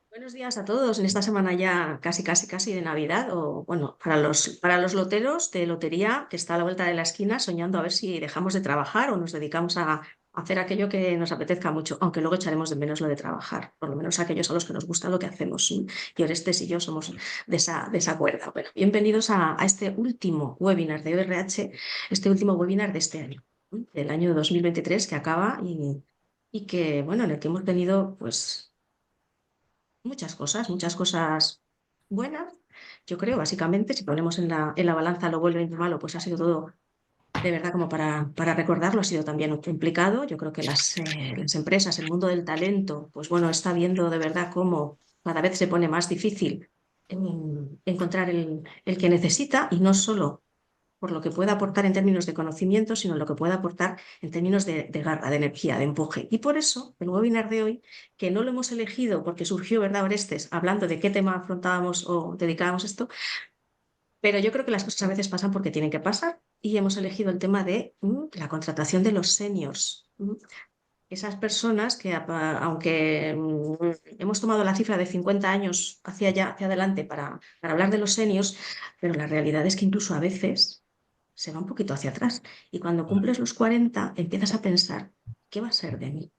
Buenos días a todos en esta semana ya casi de Navidad o bueno, para los loteros de lotería que está a la vuelta de la esquina soñando a ver si dejamos de trabajar o nos dedicamos a hacer aquello que nos apetezca mucho, aunque luego echaremos de menos lo de trabajar, por lo menos aquellos a los que nos gusta lo que hacemos. Y Orestes y yo somos de esa cuerda. Bueno, bienvenidos a este último webinar de ORH, este último webinar de este año, del año 2023 que acaba y que, bueno, en el que hemos tenido pues muchas cosas buenas. Yo creo, básicamente, si ponemos en la balanza lo bueno y lo malo, pues ha sido todo de verdad como para recordarlo, ha sido también complicado. Yo creo que las empresas, el mundo del talento, pues bueno, está viendo de verdad cómo cada vez se pone más difícil encontrar el que necesita y no solo por lo que pueda aportar en términos de conocimiento, sino lo que pueda aportar en términos de garra, de energía, de empuje. Y por eso el webinar de hoy, que no lo hemos elegido porque surgió, ¿verdad, Orestes? Hablando de qué tema afrontábamos o dedicábamos esto, pero yo creo que las cosas a veces pasan porque tienen que pasar y hemos elegido el tema de la contratación de los seniors. Esas personas que, aunque hemos tomado la cifra de 50 años hacia allá, hacia adelante para hablar de los seniors, pero la realidad es que incluso a veces se va un poquito hacia atrás. Y cuando cumples los 40 empiezas a pensar, ¿qué va a ser de mí?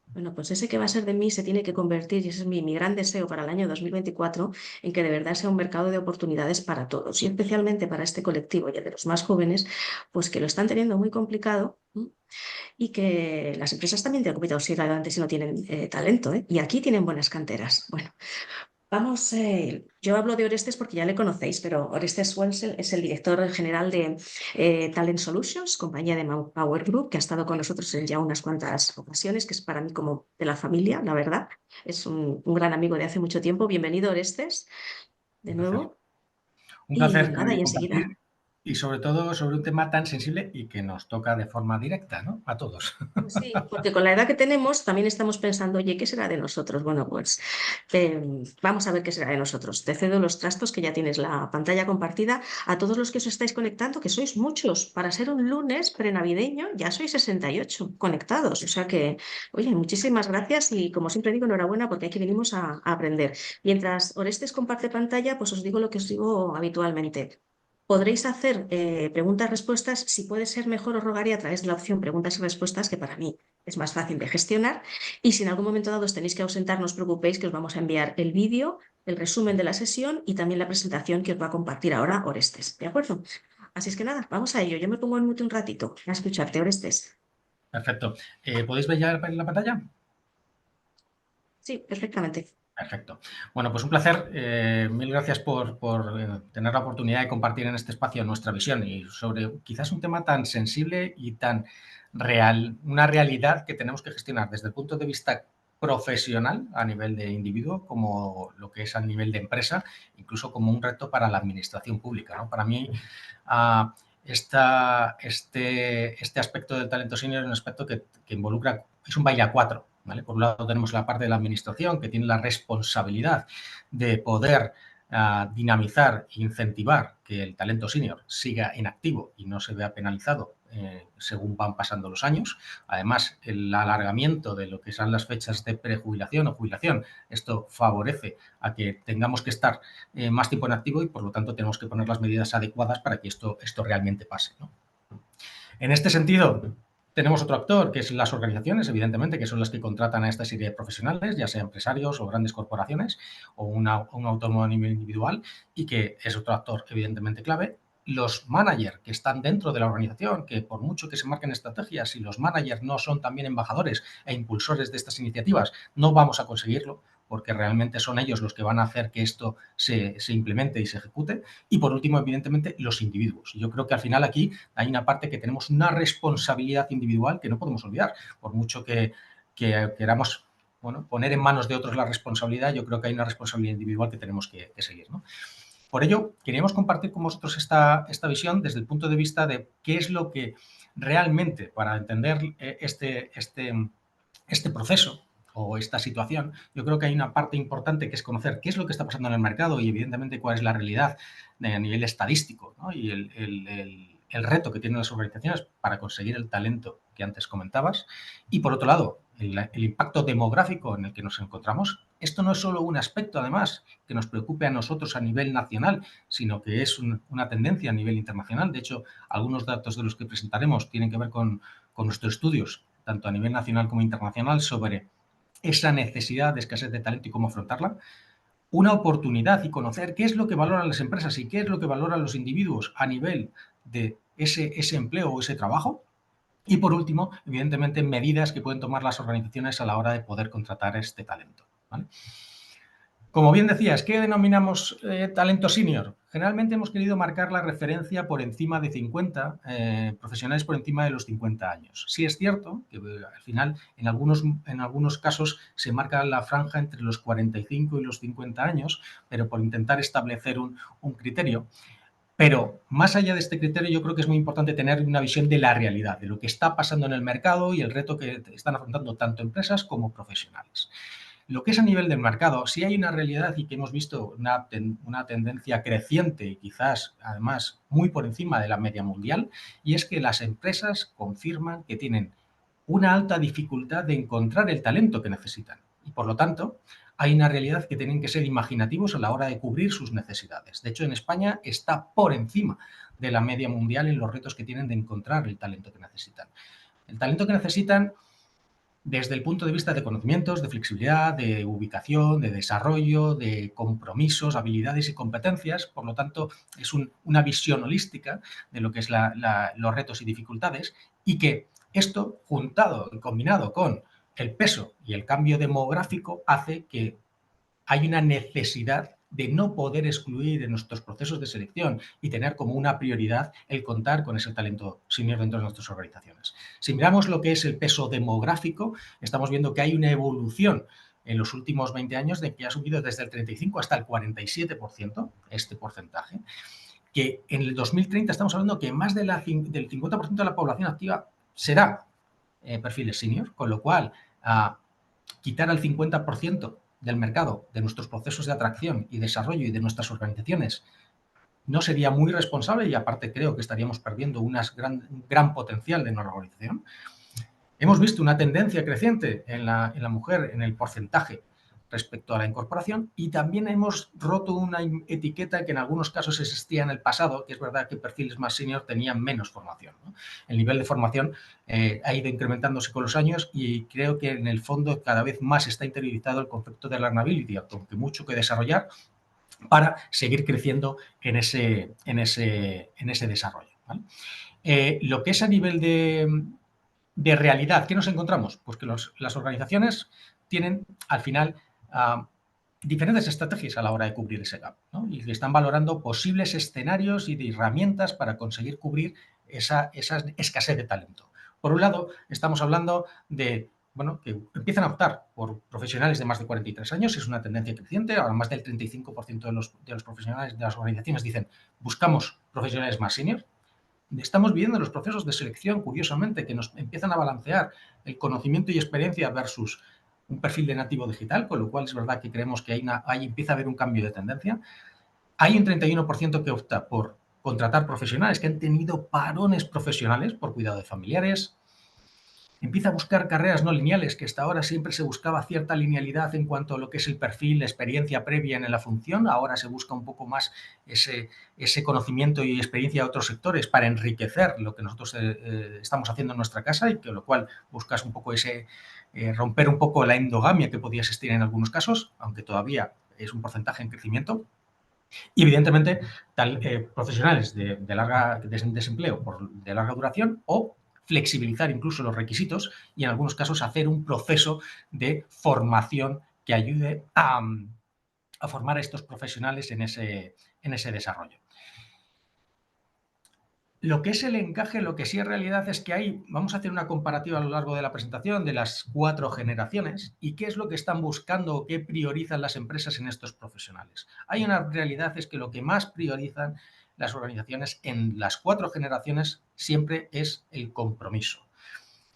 Bueno, pues ese que va a ser de mí se tiene que convertir, y ese es mi gran deseo para el año 2024, en que de verdad sea un mercado de oportunidades para todos, y especialmente para este colectivo y el de los más jóvenes, pues que lo están teniendo muy complicado, y que las empresas también tienen que seguir adelante si no tienen talento, ¿eh? Y aquí tienen buenas canteras. Bueno, vamos, yo hablo de Orestes porque ya le conocéis, pero Orestes Wenzel es el director general de Talent Solutions, compañía de Power Group, que ha estado con nosotros en ya unas cuantas ocasiones, que es para mí como de la familia, la verdad. Es un gran amigo de hace mucho tiempo. Bienvenido, Orestes, de Un placer. nuevo. Un Y placer nada, y compartir enseguida. y sobre todo sobre un tema tan sensible y que nos toca de forma directa, ¿no? A todos. Pues sí, porque con la edad que tenemos también estamos pensando, oye, ¿qué será de nosotros? Bueno, pues vamos a ver qué será de nosotros. Te cedo los trastos que ya tienes la pantalla compartida. A todos los que os estáis conectando, que sois muchos, para ser un lunes prenavideño, ya sois 68 conectados. O sea que, oye, muchísimas gracias y como siempre digo, enhorabuena porque aquí venimos a aprender. Mientras Orestes comparte pantalla, pues os digo lo que os digo habitualmente. Podréis hacer preguntas-respuestas. Si puede ser mejor, os rogaría a través de la opción preguntas y respuestas, que para mí es más fácil de gestionar. Y si en algún momento dado os tenéis que ausentar, no os preocupéis, que os vamos a enviar el vídeo, el resumen de la sesión y también la presentación que os va a compartir ahora Orestes. ¿De acuerdo? Así es que nada, vamos a ello. Yo me pongo en mute un ratito a escucharte, Orestes. Perfecto. ¿Podéis ver ya la pantalla? Sí, perfectamente. Perfecto. Bueno, pues un placer. Mil gracias por tener la oportunidad de compartir en este espacio nuestra visión y sobre quizás un tema tan sensible y tan real, una realidad que tenemos que gestionar desde el punto de vista profesional a nivel de individuo, como lo que es a nivel de empresa, incluso como un reto para la administración pública, ¿no? Para mí, ah, este aspecto del talento senior es un aspecto que involucra, es un baile a cuatro, ¿vale? Por un lado tenemos la parte de la administración que tiene la responsabilidad de poder dinamizar e incentivar que el talento senior siga en activo y no se vea penalizado según van pasando los años. Además, el alargamiento de lo que son las fechas de prejubilación o jubilación, esto favorece a que tengamos que estar más tiempo en activo y, por lo tanto, tenemos que poner las medidas adecuadas para que esto realmente pase, ¿no? En este sentido, tenemos otro actor, que es las organizaciones, evidentemente, que son las que contratan a esta serie de profesionales, ya sea empresarios o grandes corporaciones o un autónomo a nivel individual, y que es otro actor, evidentemente, clave. Los managers que están dentro de la organización, que por mucho que se marquen estrategias, si los managers no son también embajadores e impulsores de estas iniciativas, no vamos a conseguirlo, porque realmente son ellos los que van a hacer que esto se implemente y se ejecute. Y por último, evidentemente, los individuos. Yo creo que al final aquí hay una parte que tenemos una responsabilidad individual que no podemos olvidar. Por mucho que queramos, bueno, poner en manos de otros la responsabilidad, yo creo que hay una responsabilidad individual que tenemos que seguir, ¿no? Por ello, queríamos compartir con vosotros esta visión desde el punto de vista de qué es lo que realmente, para entender este proceso o esta situación, yo creo que hay una parte importante que es conocer qué es lo que está pasando en el mercado y, evidentemente, cuál es la realidad a nivel estadístico, ¿no? Y el reto que tienen las organizaciones para conseguir el talento que antes comentabas. Y, por otro lado, el impacto demográfico en el que nos encontramos, Esto no es solo un aspecto, además, que nos preocupe a nosotros a nivel nacional, sino que es una tendencia a nivel internacional. De hecho, algunos datos de los que presentaremos tienen que ver con nuestros estudios, tanto a nivel nacional como internacional, sobre esa necesidad de escasez de talento y cómo afrontarla. Una oportunidad y conocer qué es lo que valoran las empresas y qué es lo que valoran los individuos a nivel de ese empleo o ese trabajo. Y por último, evidentemente, medidas que pueden tomar las organizaciones a la hora de poder contratar este talento, ¿vale? Como bien decías, ¿qué denominamos talento senior? Generalmente hemos querido marcar la referencia por encima de 50, profesionales por encima de los 50 años. Sí es cierto que al final en algunos casos se marca la franja entre los 45 y los 50 años, pero por intentar establecer un criterio. Pero más allá de este criterio, yo creo que es muy importante tener una visión de la realidad, de lo que está pasando en el mercado y el reto que están afrontando tanto empresas como profesionales. Lo que es a nivel del mercado, sí hay una realidad y que hemos visto una tendencia creciente, quizás además muy por encima de la media mundial, y es que las empresas confirman que tienen una alta dificultad de encontrar el talento que necesitan. Y por lo tanto, hay una realidad que tienen que ser imaginativos a la hora de cubrir sus necesidades. De hecho, en España está por encima de la media mundial en los retos que tienen de encontrar el talento que necesitan. El talento que necesitan desde el punto de vista de conocimientos, de flexibilidad, de ubicación, de desarrollo, de compromisos, habilidades y competencias. Por lo tanto, es una visión holística de lo que es los retos y dificultades, y que esto, juntado y combinado con el peso y el cambio demográfico, hace que hay una necesidad de no poder excluir en nuestros procesos de selección y tener como una prioridad el contar con ese talento senior dentro de nuestras organizaciones. Si miramos lo que es el peso demográfico, estamos viendo que hay una evolución en los últimos 20 años de que ha subido desde el 35 hasta el 47%, este porcentaje, que en el 2030 estamos hablando que más del 50% de la población activa será perfiles senior, con lo cual quitar al 50% del mercado, de nuestros procesos de atracción y desarrollo y de nuestras organizaciones, no sería muy responsable, y aparte creo que estaríamos perdiendo un gran potencial de nuestra organización. Hemos visto una tendencia creciente en la mujer en el porcentaje respecto a la incorporación, y también hemos roto una etiqueta que en algunos casos existía en el pasado, que es verdad que perfiles más senior tenían menos formación, ¿no? El nivel de formación ha ido incrementándose con los años, y creo que en el fondo cada vez más está interiorizado el concepto de learnability, aunque mucho que desarrollar para seguir creciendo en ese desarrollo, ¿vale? Lo que es a nivel de realidad, ¿qué nos encontramos? Pues que las organizaciones tienen, al final, diferentes estrategias a la hora de cubrir ese gap, ¿no? Y están valorando posibles escenarios y de herramientas para conseguir cubrir esa escasez de talento. Por un lado, estamos hablando de que empiezan a optar por profesionales de más de 43 años, es una tendencia creciente. Ahora más del 35% de los profesionales de las organizaciones dicen buscamos profesionales más senior. Estamos viendo los procesos de selección, curiosamente, que nos empiezan a balancear el conocimiento y experiencia versus un perfil de nativo digital, con lo cual es verdad que creemos que ahí empieza a haber un cambio de tendencia. Hay un 31% que opta por contratar profesionales que han tenido parones profesionales por cuidado de familiares. Empieza a buscar carreras no lineales, que hasta ahora siempre se buscaba cierta linealidad en cuanto a lo que es el perfil, la experiencia previa en la función. Ahora se busca un poco más ese conocimiento y experiencia de otros sectores para enriquecer lo que nosotros estamos haciendo en nuestra casa, y con lo cual buscas un poco romper un poco la endogamia que podía existir en algunos casos, aunque todavía es un porcentaje en crecimiento. Y evidentemente profesionales de desempleo de larga duración, o flexibilizar incluso los requisitos y en algunos casos hacer un proceso de formación que ayude a formar a estos profesionales en ese desarrollo. Lo que es el encaje, lo que sí es realidad es que vamos a hacer una comparativa a lo largo de la presentación de las 4 generaciones y qué es lo que están buscando o qué priorizan las empresas en estos profesionales. Hay una realidad, es que lo que más priorizan las organizaciones en las 4 generaciones siempre es el compromiso.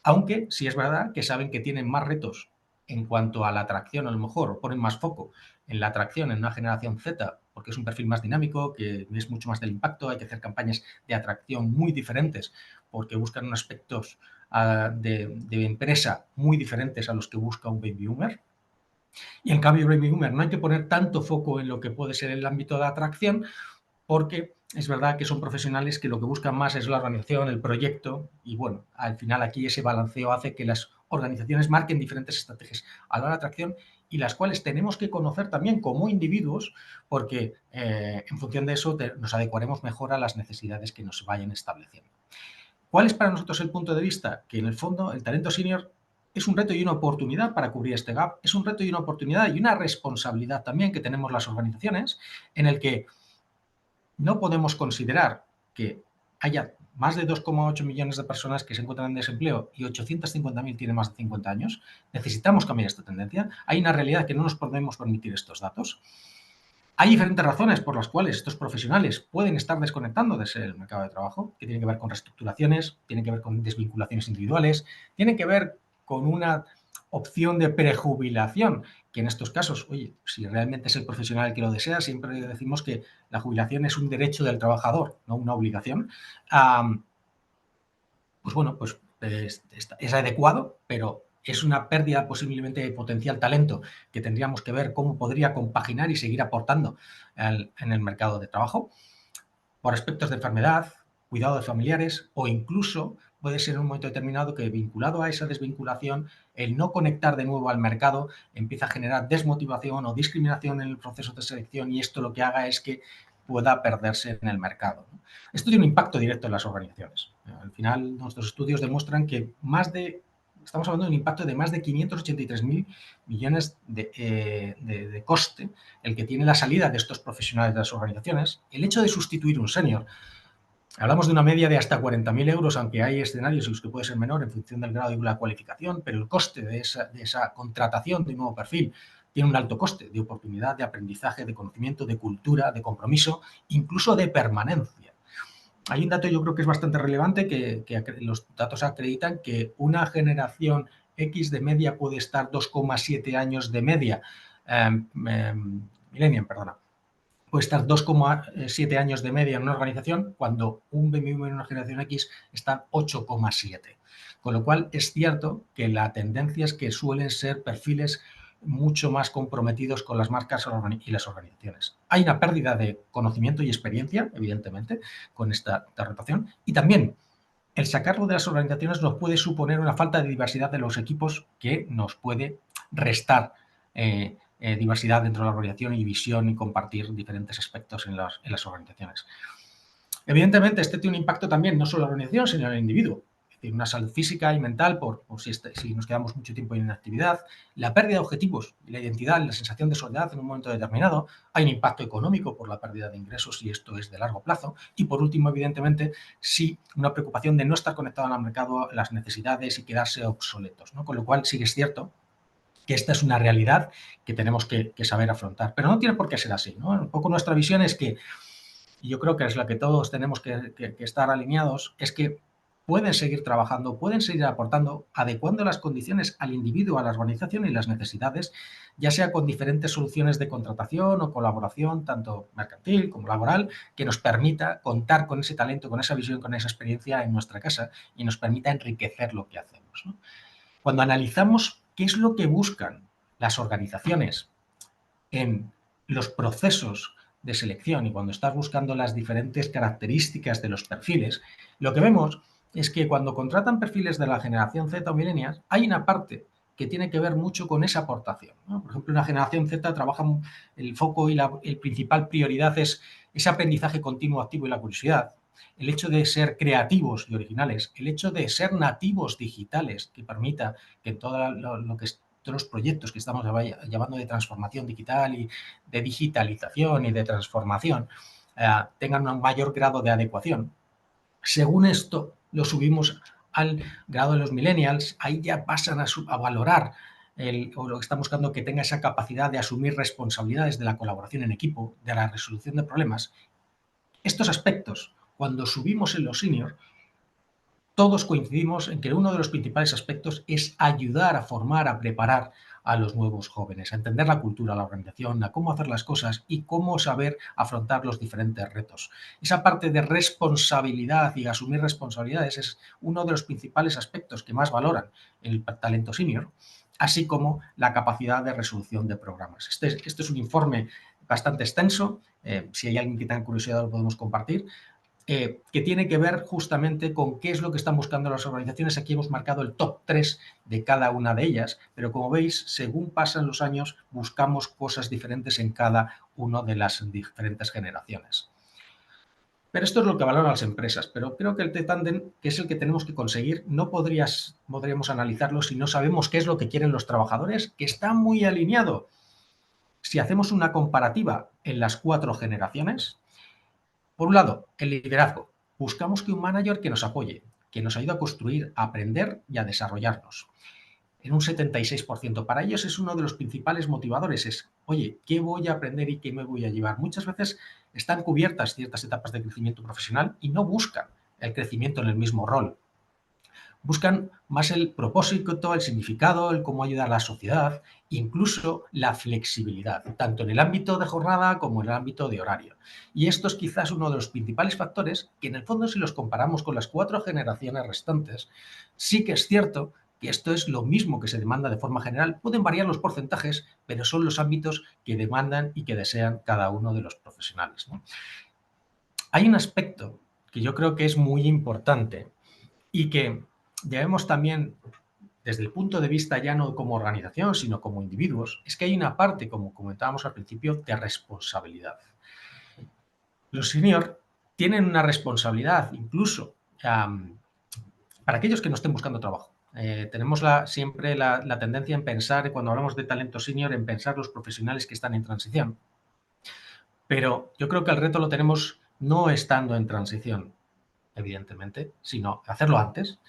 Aunque sí es verdad que saben que tienen más retos en cuanto a la atracción, a lo mejor, o ponen más foco en la atracción en una generación Z, porque es un perfil más dinámico, que es mucho más del impacto, hay que hacer campañas de atracción muy diferentes, porque buscan unos aspectos de empresa muy diferentes a los que busca un baby boomer. Y en cambio, Baby Boomer no hay que poner tanto foco en lo que puede ser el ámbito de atracción, porque es verdad que son profesionales que lo que buscan más es la organización, el proyecto, y bueno, al final aquí ese balanceo hace que las organizaciones marquen diferentes estrategias a la hora de atracción y las cuales tenemos que conocer también como individuos, porque en función de eso nos adecuaremos mejor a las necesidades que nos vayan estableciendo. ¿Cuál es para nosotros el punto de vista? Que en el fondo el talento senior es un reto y una oportunidad para cubrir este gap, es un reto y una oportunidad y una responsabilidad también que tenemos las organizaciones, en el que no podemos considerar que haya más de 2,8 millones de personas que se encuentran en desempleo y 850.000 tienen más de 50 años. Necesitamos cambiar esta tendencia. Hay una realidad que no nos podemos permitir estos datos. Hay diferentes razones por las cuales estos profesionales pueden estar desconectando del mercado de trabajo, que tienen que ver con reestructuraciones, tienen que ver con desvinculaciones individuales, tienen que ver con una opción de prejubilación, que en estos casos, oye, si realmente es el profesional el que lo desea, siempre decimos que la jubilación es un derecho del trabajador, no una obligación. Pues bueno, pues es adecuado, pero es una pérdida posiblemente de potencial talento que tendríamos que ver cómo podría compaginar y seguir aportando en el mercado de trabajo por aspectos de enfermedad, cuidado de familiares o incluso puede ser en un momento determinado que vinculado a esa desvinculación, el no conectar de nuevo al mercado empieza a generar desmotivación o discriminación en el proceso de selección y esto lo que haga es que pueda perderse en el mercado. Esto tiene un impacto directo en las organizaciones. Al final, nuestros estudios demuestran que estamos hablando de un impacto de más de 583.000 millones de coste el que tiene la salida de estos profesionales de las organizaciones. El hecho de sustituir un senior, hablamos de una media de hasta 40.000 euros, aunque hay escenarios en los que puede ser menor en función del grado de la cualificación, pero el coste de esa contratación de un nuevo perfil tiene un alto coste de oportunidad, de aprendizaje, de conocimiento, de cultura, de compromiso, incluso de permanencia. Hay un dato yo creo que es bastante relevante que los datos acreditan que una generación X de media puede estar 2,7 años de media, millennium, perdona, puede estar 2,7 años de media en una organización cuando un baby boomer en una generación X está 8,7. Con lo cual es cierto que la tendencia es que suelen ser perfiles mucho más comprometidos con las marcas y las organizaciones. Hay una pérdida de conocimiento y experiencia, evidentemente, con esta rotación. Y también el sacarlo de las organizaciones nos puede suponer una falta de diversidad de los equipos que nos puede restar diversidad dentro de la organización y visión y compartir diferentes aspectos en las organizaciones. Evidentemente, este tiene un impacto también no solo en la organización, sino en el individuo. Es decir, una salud física y mental por si nos quedamos mucho tiempo en inactividad, la pérdida de objetivos, la identidad, la sensación de soledad en un momento determinado, hay un impacto económico por la pérdida de ingresos y esto es de largo plazo. Y por último, evidentemente, sí, una preocupación de no estar conectado al mercado, las necesidades y quedarse obsoletos, ¿no? Con lo cual sí que es cierto que esta es una realidad que tenemos que saber afrontar. Pero no tiene por qué ser así, ¿no? Un poco nuestra visión es que, y yo creo que es la que todos tenemos que estar alineados, es que pueden seguir trabajando, pueden seguir aportando, adecuando las condiciones al individuo, a la organización y las necesidades, ya sea con diferentes soluciones de contratación o colaboración, tanto mercantil como laboral, que nos permita contar con ese talento, con esa visión, con esa experiencia en nuestra casa y nos permita enriquecer lo que hacemos, ¿no? Cuando analizamos qué es lo que buscan las organizaciones en los procesos de selección y cuando estás buscando las diferentes características de los perfiles, lo que vemos es que cuando contratan perfiles de la generación Z o millennials, hay una parte que tiene que ver mucho con esa aportación, ¿no? Por ejemplo, una generación Z trabaja el foco y el principal prioridad es ese aprendizaje continuo, activo y la curiosidad. El hecho de ser creativos y originales, el hecho de ser nativos digitales, que permita que todo lo que todos los proyectos que estamos llevando de transformación digital y de digitalización y de transformación tengan un mayor grado de adecuación. Según esto, lo subimos al grado de los millennials, ahí ya pasan a valorar o lo que están buscando que tenga esa capacidad de asumir responsabilidades de la colaboración en equipo, de la resolución de problemas. Estos aspectos, cuando subimos en los seniors, todos coincidimos en que uno de los principales aspectos es ayudar a formar, a preparar a los nuevos jóvenes, a entender la cultura, la organización, a cómo hacer las cosas y cómo saber afrontar los diferentes retos. Esa parte de responsabilidad y asumir responsabilidades es uno de los principales aspectos que más valoran el talento senior así como la capacidad de resolución de programas. Este es un informe bastante extenso, si hay alguien que tenga curiosidad lo podemos compartir, que tiene que ver justamente con qué es lo que están buscando las organizaciones. Aquí hemos marcado el top 3 de cada una de ellas, pero como veis, según pasan los años, buscamos cosas diferentes en cada una de las diferentes generaciones. Pero esto es lo que valoran las empresas, pero creo que el T-Tandem, que es el que tenemos que conseguir, no podríamos analizarlo si no sabemos qué es lo que quieren los trabajadores, que está muy alineado. Si hacemos una comparativa en las 4 generaciones, por un lado, el liderazgo. Buscamos que un manager que nos apoye, que nos ayude a construir, a aprender y a desarrollarnos. En un 76%. Para ellos es uno de los principales motivadores. Es, oye, ¿qué voy a aprender y qué me voy a llevar? Muchas veces están cubiertas ciertas etapas de crecimiento profesional y no buscan el crecimiento en el mismo rol. Buscan más el propósito, el significado, el cómo ayudar a la sociedad, incluso la flexibilidad, tanto en el ámbito de jornada como en el ámbito de horario. Y esto es quizás uno de los principales factores que, en el fondo, si los comparamos con las 4 generaciones restantes, sí que es cierto que esto es lo mismo que se demanda de forma general. Pueden variar los porcentajes, pero son los ámbitos que demandan y que desean cada uno de los profesionales, ¿no? Hay un aspecto que yo creo que es muy importante y que debemos también, desde el punto de vista ya no como organización, sino como individuos, es que hay una parte, como comentábamos al principio, de responsabilidad. Los senior tienen una responsabilidad, incluso para aquellos que no estén buscando trabajo. Tenemos siempre la tendencia en pensar, cuando hablamos de talento senior, en pensar los profesionales que están en transición. Pero yo creo que el reto lo tenemos no estando en transición, evidentemente, sino hacerlo antes,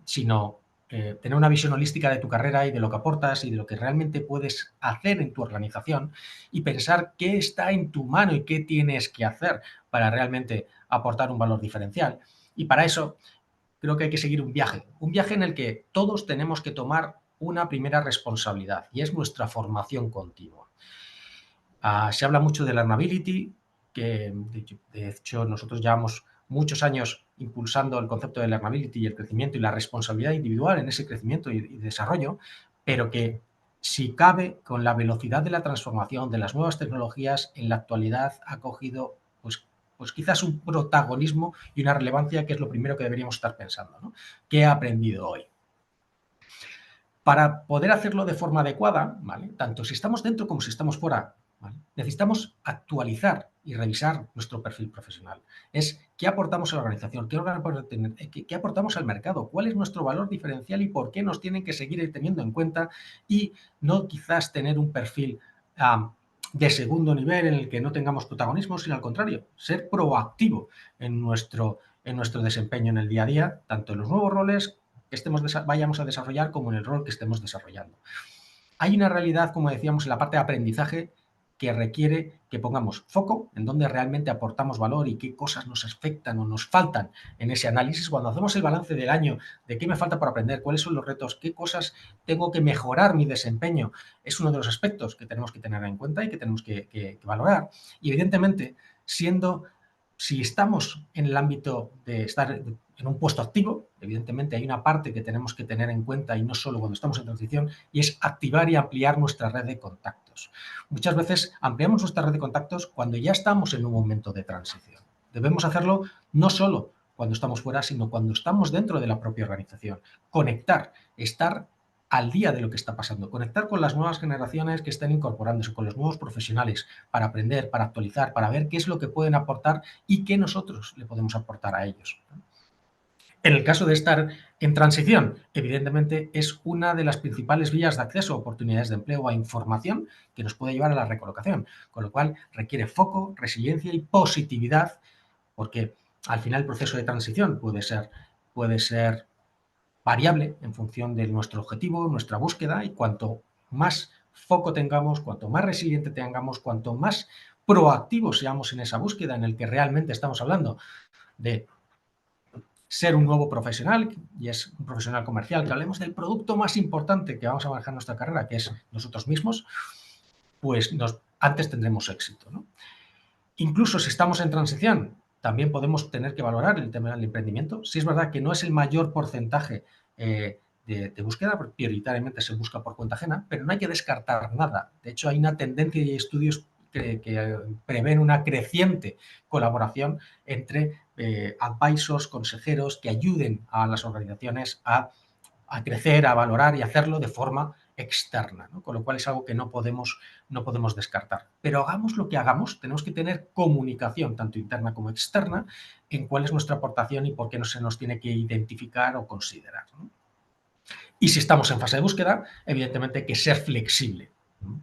sino tener una visión holística de tu carrera y de lo que aportas y de lo que realmente puedes hacer en tu organización y pensar qué está en tu mano y qué tienes que hacer para realmente aportar un valor diferencial. Y para eso creo que hay que seguir un viaje en el que todos tenemos que tomar una primera responsabilidad y es nuestra formación continua. Se habla mucho de learnability, que de hecho nosotros llevamos muchos años impulsando el concepto de learnability y el crecimiento y la responsabilidad individual en ese crecimiento y desarrollo, pero que si cabe, con la velocidad de la transformación de las nuevas tecnologías, en la actualidad ha cogido pues quizás un protagonismo y una relevancia que es lo primero que deberíamos estar pensando, ¿no? ¿Qué he aprendido hoy? Para poder hacerlo de forma adecuada, ¿vale? Tanto si estamos dentro como si estamos fuera, ¿vale? Necesitamos actualizar y revisar nuestro perfil profesional. Es qué aportamos a la organización, qué aportamos al mercado, cuál es nuestro valor diferencial y por qué nos tienen que seguir teniendo en cuenta y no quizás tener un perfil de segundo nivel en el que no tengamos protagonismo, sino al contrario, ser proactivo en nuestro desempeño en el día a día, tanto en los nuevos roles que vayamos a desarrollar como en el rol que estemos desarrollando. Hay una realidad, como decíamos, en la parte de aprendizaje que requiere que pongamos foco en dónde realmente aportamos valor y qué cosas nos afectan o nos faltan en ese análisis. Cuando hacemos el balance del año de qué me falta por aprender, cuáles son los retos, qué cosas tengo que mejorar mi desempeño, es uno de los aspectos que tenemos que tener en cuenta y que tenemos que valorar. Y evidentemente, si estamos en el ámbito de estar en un puesto activo, evidentemente hay una parte que tenemos que tener en cuenta y no solo cuando estamos en transición, y es activar y ampliar nuestra red de contactos. Muchas veces ampliamos nuestra red de contactos cuando ya estamos en un momento de transición. Debemos hacerlo no solo cuando estamos fuera, sino cuando estamos dentro de la propia organización. Conectar, estar al día de lo que está pasando, conectar con las nuevas generaciones que están incorporándose, con los nuevos profesionales, para aprender, para actualizar, para ver qué es lo que pueden aportar y qué nosotros le podemos aportar a ellos. En el caso de estar en transición, evidentemente es una de las principales vías de acceso a oportunidades de empleo, a información que nos puede llevar a la recolocación, con lo cual requiere foco, resiliencia y positividad, porque al final el proceso de transición puede ser variable en función de nuestro objetivo, nuestra búsqueda, y cuanto más foco tengamos, cuanto más resiliente tengamos, cuanto más proactivos seamos en esa búsqueda en el que realmente estamos hablando de ser un nuevo profesional, y es un profesional comercial, que hablemos del producto más importante que vamos a manejar en nuestra carrera, que es nosotros mismos, pues antes tendremos éxito, ¿no? Incluso si estamos en transición, también podemos tener que valorar el tema del emprendimiento. Sí es verdad que no es el mayor porcentaje de búsqueda, prioritariamente se busca por cuenta ajena, pero no hay que descartar nada. De hecho, hay una tendencia y estudios que prevén una creciente colaboración entre advisors, consejeros, que ayuden a las organizaciones a crecer, a valorar y hacerlo de forma externa, ¿no? Con lo cual es algo que no podemos descartar. Pero hagamos lo que hagamos, tenemos que tener comunicación, tanto interna como externa, en cuál es nuestra aportación y por qué no se nos tiene que identificar o considerar, ¿no? Y si estamos en fase de búsqueda, evidentemente hay que ser flexible.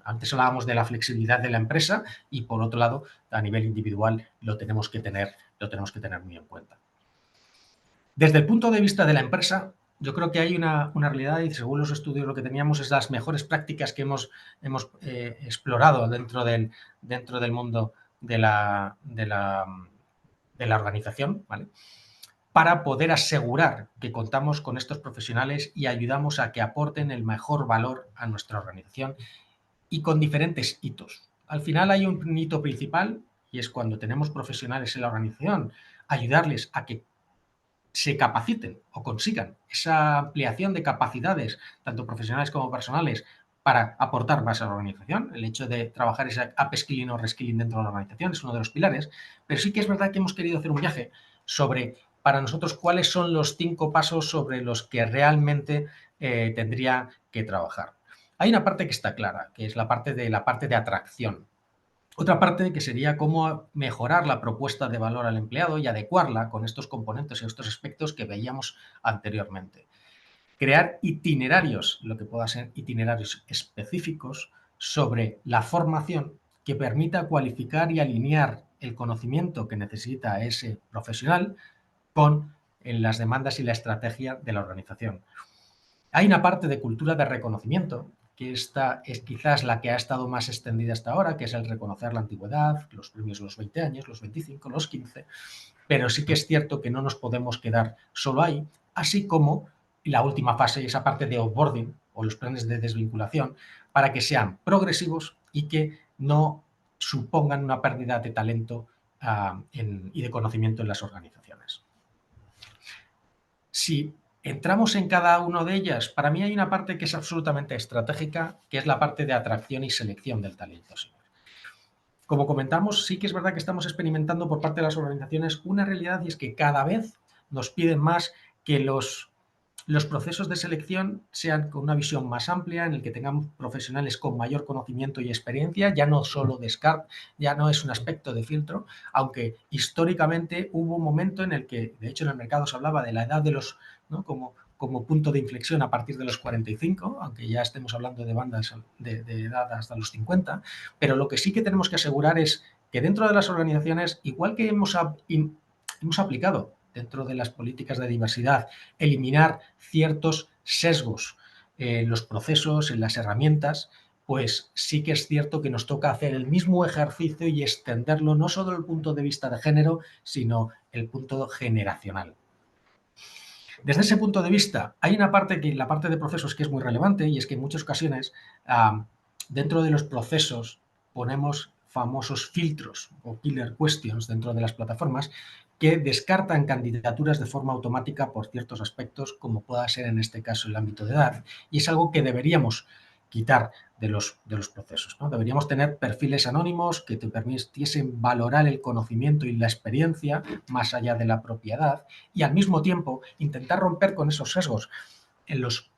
Antes hablábamos de la flexibilidad de la empresa y, por otro lado, a nivel individual lo tenemos que tener muy en cuenta. Desde el punto de vista de la empresa, yo creo que hay una realidad, y según los estudios lo que teníamos es las mejores prácticas que hemos explorado dentro del mundo de la organización, ¿vale?, para poder asegurar que contamos con estos profesionales y ayudamos a que aporten el mejor valor a nuestra organización, y con diferentes hitos. Al final hay un hito principal, y es cuando tenemos profesionales en la organización, ayudarles a que se capaciten o consigan esa ampliación de capacidades, tanto profesionales como personales, para aportar más a la organización. El hecho de trabajar ese upskilling o reskilling dentro de la organización es uno de los pilares, pero sí que es verdad que hemos querido hacer un viaje sobre, para nosotros, cuáles son los 5 pasos sobre los que realmente tendría que trabajar. Hay una parte que está clara, que es la parte de atracción. Otra parte que sería cómo mejorar la propuesta de valor al empleado y adecuarla con estos componentes y estos aspectos que veíamos anteriormente. Crear itinerarios, lo que puedan ser itinerarios específicos sobre la formación que permita cualificar y alinear el conocimiento que necesita ese profesional con las demandas y la estrategia de la organización. Hay una parte de cultura de reconocimiento, que esta es quizás la que ha estado más extendida hasta ahora, que es el reconocer la antigüedad, los premios de los 20 años, los 25, los 15, pero sí que es cierto que no nos podemos quedar solo ahí, así como la última fase, esa parte de offboarding o los planes de desvinculación, para que sean progresivos y que no supongan una pérdida de talento y de conocimiento en las organizaciones. Si entramos en cada una de ellas, para mí hay una parte que es absolutamente estratégica, que es la parte de atracción y selección del talento senior. Como comentamos, sí que es verdad que estamos experimentando por parte de las organizaciones una realidad, y es que cada vez nos piden más que los procesos de selección sean con una visión más amplia, en el que tengamos profesionales con mayor conocimiento y experiencia, ya no solo descarte, ya no es un aspecto de filtro, aunque históricamente hubo un momento en el que, de hecho, en el mercado se hablaba de la edad de los, ¿no?, como punto de inflexión a partir de los 45, aunque ya estemos hablando de bandas de edad hasta los 50, pero lo que sí que tenemos que asegurar es que dentro de las organizaciones, igual que hemos aplicado dentro de las políticas de diversidad, eliminar ciertos sesgos en los procesos, en las herramientas, pues sí que es cierto que nos toca hacer el mismo ejercicio y extenderlo no solo desde el punto de vista de género, sino el punto generacional. Desde ese punto de vista, hay una parte la parte de procesos, que es muy relevante, y es que en muchas ocasiones dentro de los procesos ponemos famosos filtros o killer questions dentro de las plataformas que descartan candidaturas de forma automática por ciertos aspectos, como pueda ser en este caso el ámbito de edad, y es algo que deberíamos quitar de los procesos, ¿no? Deberíamos tener perfiles anónimos que te permitiesen valorar el conocimiento y la experiencia más allá de la propiedad, y al mismo tiempo intentar romper con esos sesgos en los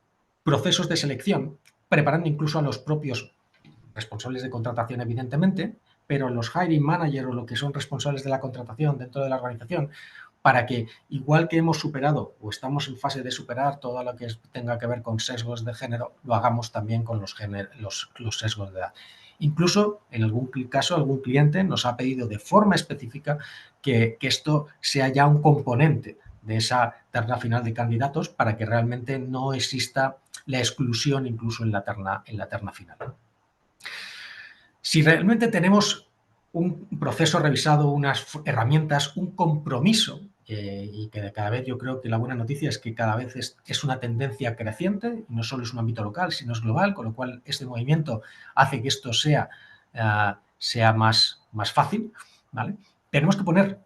procesos de selección, preparando incluso a los propios responsables de contratación, evidentemente, pero los hiring managers o lo que son responsables de la contratación dentro de la organización, para que, igual que hemos superado o estamos en fase de superar todo lo que tenga que ver con sesgos de género, lo hagamos también con los sesgos de edad. Incluso, en algún caso, algún cliente nos ha pedido de forma específica que esto sea ya un componente de esa terna final de candidatos, para que realmente no exista la exclusión incluso en la terna final. Si realmente tenemos un proceso revisado, unas herramientas, un compromiso, y que cada vez yo creo que la buena noticia es que cada vez es una tendencia creciente, y no solo es un ámbito local, sino es global, con lo cual este movimiento hace que esto sea más fácil, ¿vale? Tenemos que poner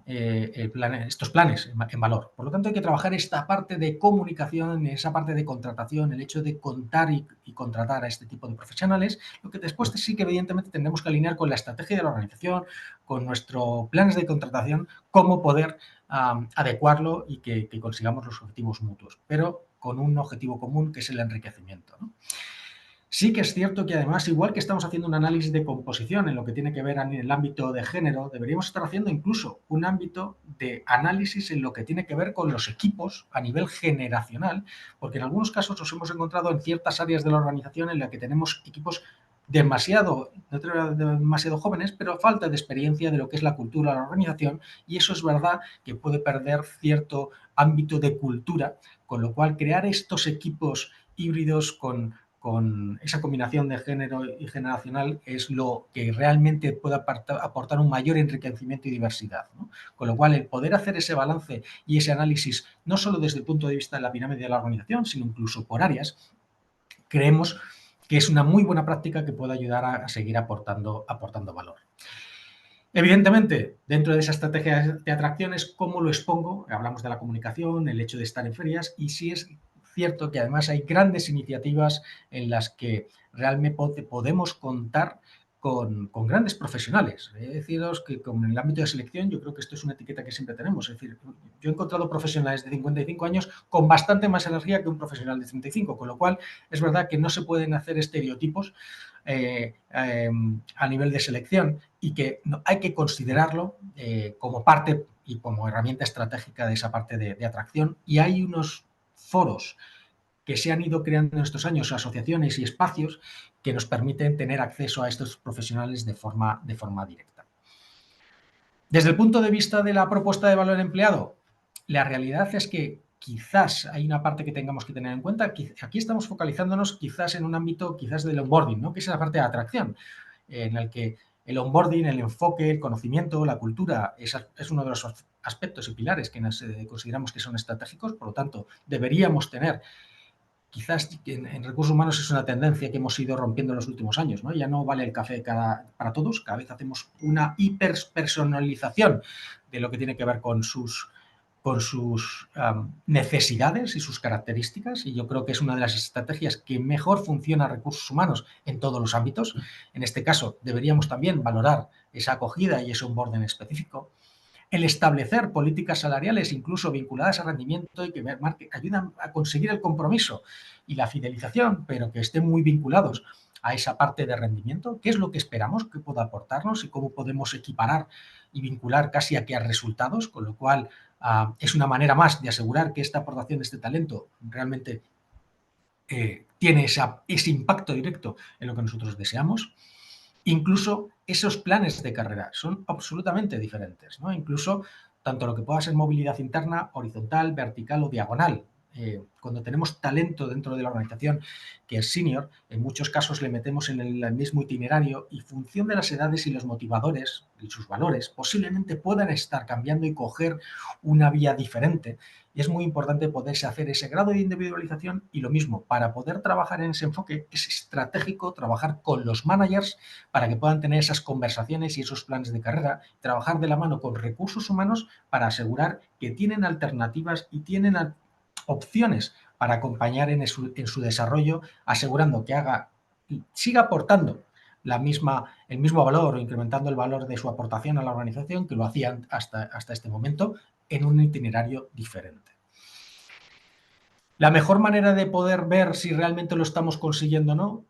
estos planes en valor. Por lo tanto, hay que trabajar esta parte de comunicación, esa parte de contratación, el hecho de contar y contratar a este tipo de profesionales, lo que después sí que evidentemente tendremos que alinear con la estrategia de la organización, con nuestros planes de contratación, cómo poder adecuarlo y que consigamos los objetivos mutuos, pero con un objetivo común que es el enriquecimiento, ¿no? Sí que es cierto que además, igual que estamos haciendo un análisis de composición en lo que tiene que ver en el ámbito de género, deberíamos estar haciendo incluso un ámbito de análisis en lo que tiene que ver con los equipos a nivel generacional, porque en algunos casos nos hemos encontrado en ciertas áreas de la organización en las que tenemos equipos no demasiado jóvenes, pero falta de experiencia de lo que es la cultura de la organización, y eso es verdad que puede perder cierto ámbito de cultura, con lo cual crear estos equipos híbridos con esa combinación de género y generacional es lo que realmente puede aportar un mayor enriquecimiento y diversidad, ¿no? Con lo cual, el poder hacer ese balance y ese análisis, no solo desde el punto de vista de la pirámide de la organización, sino incluso por áreas, creemos que es una muy buena práctica que puede ayudar a seguir aportando valor. Evidentemente, dentro de esa estrategia de atracciones, ¿cómo lo expongo? Hablamos de la comunicación, el hecho de estar en ferias, y sí es cierto que además hay grandes iniciativas en las que realmente podemos contar con grandes profesionales. Deciros que con el ámbito de selección, yo creo que esto es una etiqueta que siempre tenemos. Es decir, yo he encontrado profesionales de 55 años con bastante más energía que un profesional de 35, con lo cual es verdad que no se pueden hacer estereotipos a nivel de selección, y que hay que considerarlo como parte y como herramienta estratégica de esa parte de atracción. Y hay unos foros que se han ido creando en estos años, asociaciones y espacios que nos permiten tener acceso a estos profesionales de forma directa. Desde el punto de vista de la propuesta de valor empleado, la realidad es que quizás hay una parte que tengamos que tener en cuenta. Aquí estamos focalizándonos quizás en un ámbito quizás del onboarding, ¿no? Que es la parte de atracción, en el que el onboarding, el enfoque, el conocimiento, la cultura es uno de los aspectos y pilares que consideramos que son estratégicos. Por lo tanto, deberíamos tener, quizás en recursos humanos es una tendencia que hemos ido rompiendo en los últimos años, ¿no? Ya no vale el café para todos, cada vez hacemos una hiperpersonalización de lo que tiene que ver con sus necesidades y sus características, y yo creo que es una de las estrategias que mejor funciona a recursos humanos en todos los ámbitos. En este caso, deberíamos también valorar esa acogida y ese onboarding específico. El establecer políticas salariales incluso vinculadas a rendimiento y que ayudan a conseguir el compromiso y la fidelización, pero que estén muy vinculados a esa parte de rendimiento. ¿Qué es lo que esperamos que pueda aportarnos y cómo podemos equiparar y vincular casi a resultados? Con lo cual, es una manera más de asegurar que esta aportación de este talento realmente tiene ese impacto directo en lo que nosotros deseamos. Incluso esos planes de carrera son absolutamente diferentes, ¿no? Incluso tanto lo que pueda ser movilidad interna, horizontal, vertical o diagonal. Cuando tenemos talento dentro de la organización que es senior, en muchos casos le metemos en el mismo itinerario, y función de las edades y los motivadores y sus valores posiblemente puedan estar cambiando y coger una vía diferente. Y es muy importante poderse hacer ese grado de individualización, y lo mismo, para poder trabajar en ese enfoque es estratégico trabajar con los managers para que puedan tener esas conversaciones y esos planes de carrera, trabajar de la mano con recursos humanos para asegurar que tienen alternativas y tienen opciones para acompañar en su desarrollo, asegurando que siga aportando el mismo valor o incrementando el valor de su aportación a la organización que lo hacían hasta este momento, en un itinerario diferente. La mejor manera de poder ver si realmente lo estamos consiguiendo o no,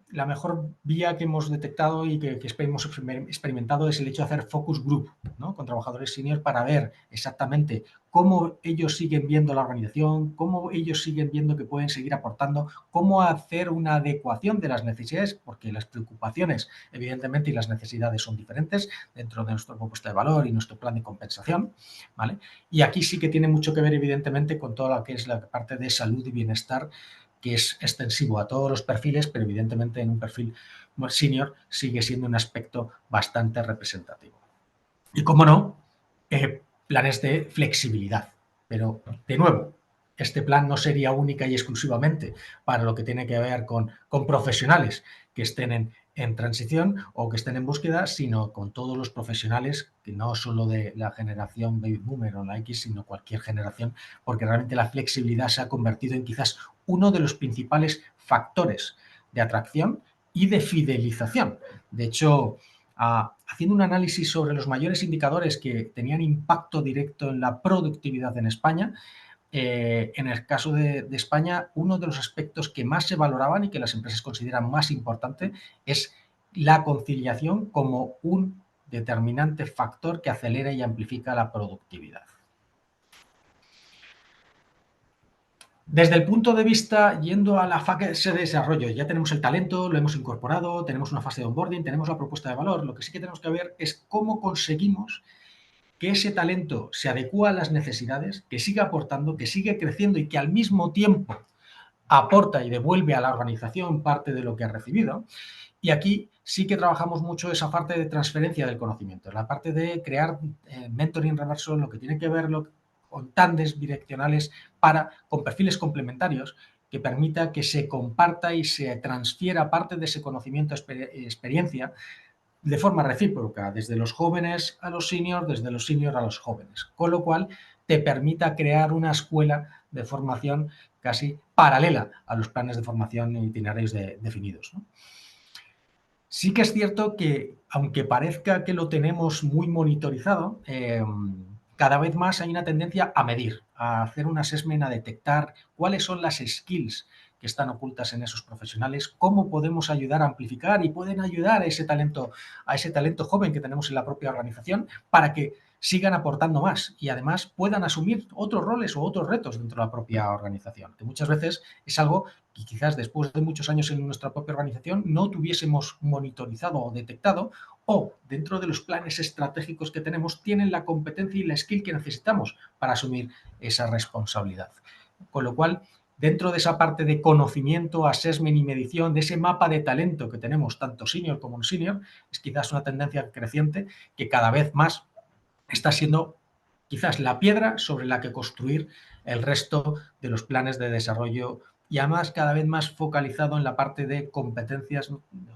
la mejor vía que hemos detectado y que hemos experimentado es el hecho de hacer focus group, ¿no? Con trabajadores senior, para ver exactamente cómo ellos siguen viendo la organización, cómo ellos siguen viendo que pueden seguir aportando, cómo hacer una adecuación de las necesidades, porque las preocupaciones, evidentemente, y las necesidades son diferentes dentro de nuestra propuesta de valor y nuestro plan de compensación, ¿vale? Y aquí sí que tiene mucho que ver, evidentemente, con toda lo que es la parte de salud y bienestar, que es extensivo a todos los perfiles, pero evidentemente en un perfil senior sigue siendo un aspecto bastante representativo. Y, como no, planes de flexibilidad. Pero, de nuevo, este plan no sería única y exclusivamente para lo que tiene que ver con profesionales que estén en transición o que estén en búsqueda, sino con todos los profesionales, que no solo de la generación Baby Boomer o la X, sino cualquier generación, porque realmente la flexibilidad se ha convertido en quizás uno de los principales factores de atracción y de fidelización. De hecho, haciendo un análisis sobre los mayores indicadores que tenían impacto directo en la productividad en España, en el caso de España, uno de los aspectos que más se valoraban y que las empresas consideran más importante es la conciliación como un determinante factor que acelera y amplifica la productividad. Desde el punto de vista, yendo a la fase de desarrollo, ya tenemos el talento, lo hemos incorporado, tenemos una fase de onboarding, tenemos la propuesta de valor. Lo que sí que tenemos que ver es cómo conseguimos que ese talento se adecúe a las necesidades, que siga aportando, que siga creciendo y que al mismo tiempo aporta y devuelve a la organización parte de lo que ha recibido. Y aquí sí que trabajamos mucho esa parte de transferencia del conocimiento, la parte de crear mentoring reverso, lo que tiene que ver con tandes bidireccionales con perfiles complementarios que permita que se comparta y se transfiera parte de ese conocimiento, experiencia, de forma recíproca, desde los jóvenes a los seniors, desde los seniors a los jóvenes, con lo cual te permita crear una escuela de formación casi paralela a los planes de formación e itinerarios definidos, ¿no? Sí que es cierto que, aunque parezca que lo tenemos muy monitorizado, cada vez más hay una tendencia a medir, a hacer un assessment, a detectar cuáles son las skills que están ocultas en esos profesionales, cómo podemos ayudar a amplificar y pueden ayudar a ese talento joven que tenemos en la propia organización para que sigan aportando más y además puedan asumir otros roles o otros retos dentro de la propia organización, que muchas veces es algo que quizás después de muchos años en nuestra propia organización no tuviésemos monitorizado o detectado, o dentro de los planes estratégicos que tenemos tienen la competencia y la skill que necesitamos para asumir esa responsabilidad. Con lo cual, dentro de esa parte de conocimiento, assessment y medición, de ese mapa de talento que tenemos, tanto senior como no senior, es quizás una tendencia creciente que cada vez más está siendo quizás la piedra sobre la que construir el resto de los planes de desarrollo y además cada vez más focalizado en la parte de competencias,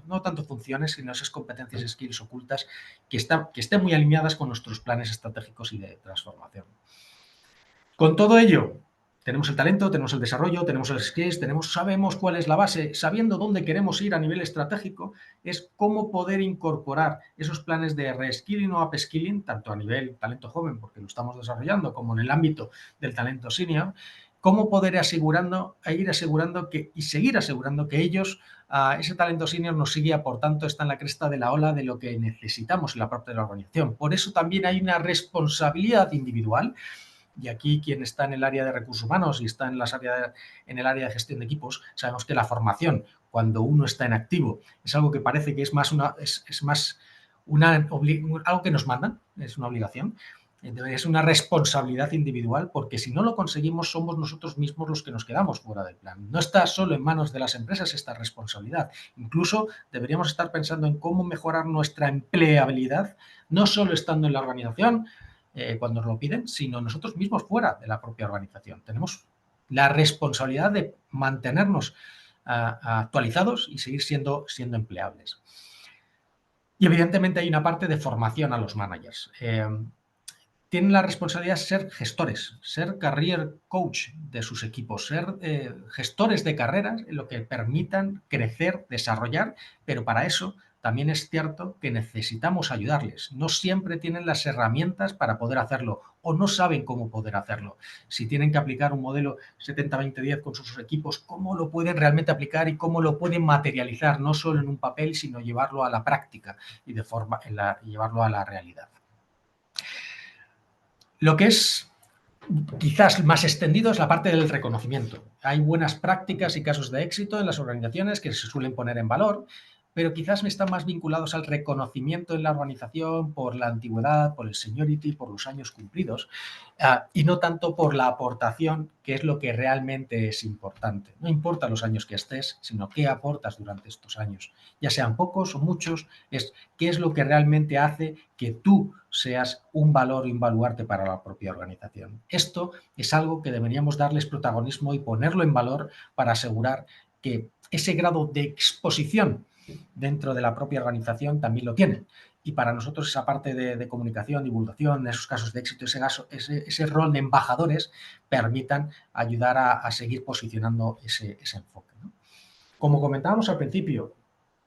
no tanto funciones, sino esas competencias, skills ocultas que estén muy alineadas con nuestros planes estratégicos y de transformación. Con todo ello, tenemos el talento, tenemos el desarrollo, tenemos el skills, sabemos cuál es la base, sabiendo dónde queremos ir a nivel estratégico, es cómo poder incorporar esos planes de reskilling o upskilling, tanto a nivel talento joven, porque lo estamos desarrollando, como en el ámbito del talento senior, cómo poder ir asegurando y seguir asegurando que ellos, ese talento senior nos sigue aportando, está en la cresta de la ola de lo que necesitamos en la parte de la organización. Por eso también hay una responsabilidad individual. Y aquí quien está en el área de recursos humanos y está en el área de gestión de equipos, sabemos que la formación, cuando uno está en activo, es algo que parece que es más algo que nos mandan, es una obligación. Entonces, es una responsabilidad individual porque si no lo conseguimos somos nosotros mismos los que nos quedamos fuera del plan. No está solo en manos de las empresas esta responsabilidad. Incluso deberíamos estar pensando en cómo mejorar nuestra empleabilidad, no solo estando en la organización, cuando nos lo piden, sino nosotros mismos fuera de la propia organización. Tenemos la responsabilidad de mantenernos actualizados y seguir siendo empleables. Y evidentemente hay una parte de formación a los managers. Tienen la responsabilidad de ser gestores, ser career coach de sus equipos, ser gestores de carreras en lo que permitan crecer, desarrollar, pero para eso también es cierto que necesitamos ayudarles. No siempre tienen las herramientas para poder hacerlo o no saben cómo poder hacerlo. Si tienen que aplicar un modelo 70-20-10 con sus equipos, ¿cómo lo pueden realmente aplicar y cómo lo pueden materializar, no solo en un papel, sino llevarlo a la práctica y llevarlo a la realidad? Lo que es quizás más extendido es la parte del reconocimiento. Hay buenas prácticas y casos de éxito en las organizaciones que se suelen poner en valor, pero quizás están más vinculados al reconocimiento en la organización por la antigüedad, por el seniority, por los años cumplidos, y no tanto por la aportación, que es lo que realmente es importante. No importa los años que estés, sino qué aportas durante estos años. Ya sean pocos o muchos, es qué es lo que realmente hace que tú seas un valor y un baluarte para la propia organización. Esto es algo que deberíamos darles protagonismo y ponerlo en valor para asegurar que ese grado de exposición dentro de la propia organización también lo tienen. Y para nosotros esa parte de comunicación, divulgación, esos casos de éxito, ese rol de embajadores permitan ayudar a seguir posicionando ese enfoque, ¿no? Como comentábamos al principio,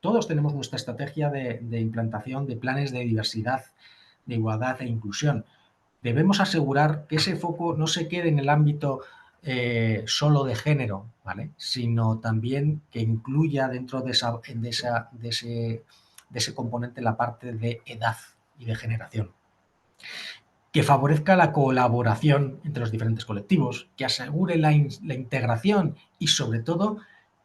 todos tenemos nuestra estrategia de implantación de planes de diversidad, de igualdad e inclusión. Debemos asegurar que ese foco no se quede en el ámbito solo de género, ¿vale? Sino también que incluya dentro de ese componente la parte de edad y de generación. Que favorezca la colaboración entre los diferentes colectivos, que asegure la integración y, sobre todo,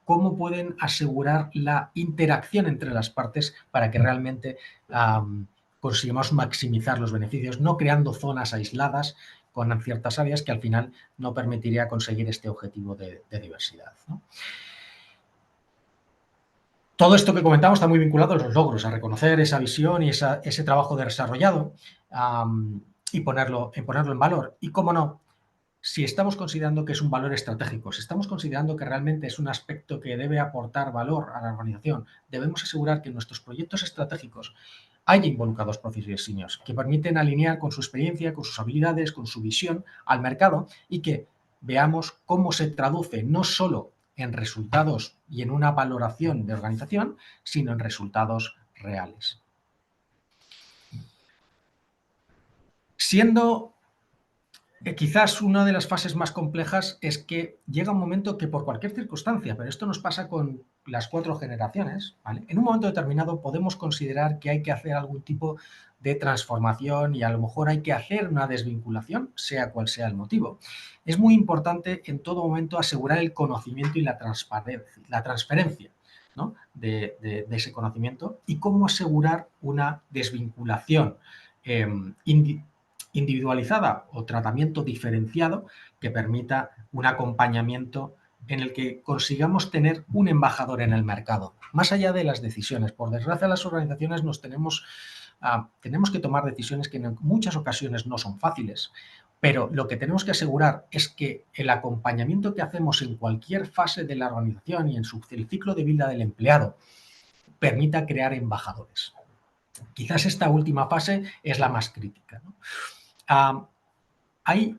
cómo pueden asegurar la interacción entre las partes para que realmente consigamos maximizar los beneficios, no creando zonas aisladas con ciertas áreas que al final no permitiría conseguir este objetivo de diversidad, ¿no? Todo esto que comentamos está muy vinculado a los logros, a reconocer esa visión y ese trabajo desarrollado y ponerlo en valor. Y cómo no, si estamos considerando que es un valor estratégico, si estamos considerando que realmente es un aspecto que debe aportar valor a la organización, debemos asegurar que en nuestros proyectos estratégicos haya involucrados profesionales seniors que permiten alinear con su experiencia, con sus habilidades, con su visión al mercado y que veamos cómo se traduce no solo en resultados y en una valoración de organización, sino en resultados reales. Siendo quizás una de las fases más complejas es que llega un momento que por cualquier circunstancia, pero esto nos pasa con las 4 generaciones, ¿vale? En un momento determinado podemos considerar que hay que hacer algún tipo de transformación y a lo mejor hay que hacer una desvinculación, sea cual sea el motivo. Es muy importante en todo momento asegurar el conocimiento y la transferencia, ¿no? de ese conocimiento y cómo asegurar una desvinculación individualizada o tratamiento diferenciado que permita un acompañamiento en el que consigamos tener un embajador en el mercado, más allá de las decisiones. Por desgracia, las organizaciones tenemos que tomar decisiones que en muchas ocasiones no son fáciles, pero lo que tenemos que asegurar es que el acompañamiento que hacemos en cualquier fase de la organización y en el ciclo de vida del empleado permita crear embajadores. Quizás esta última fase es la más crítica, ¿no? Hay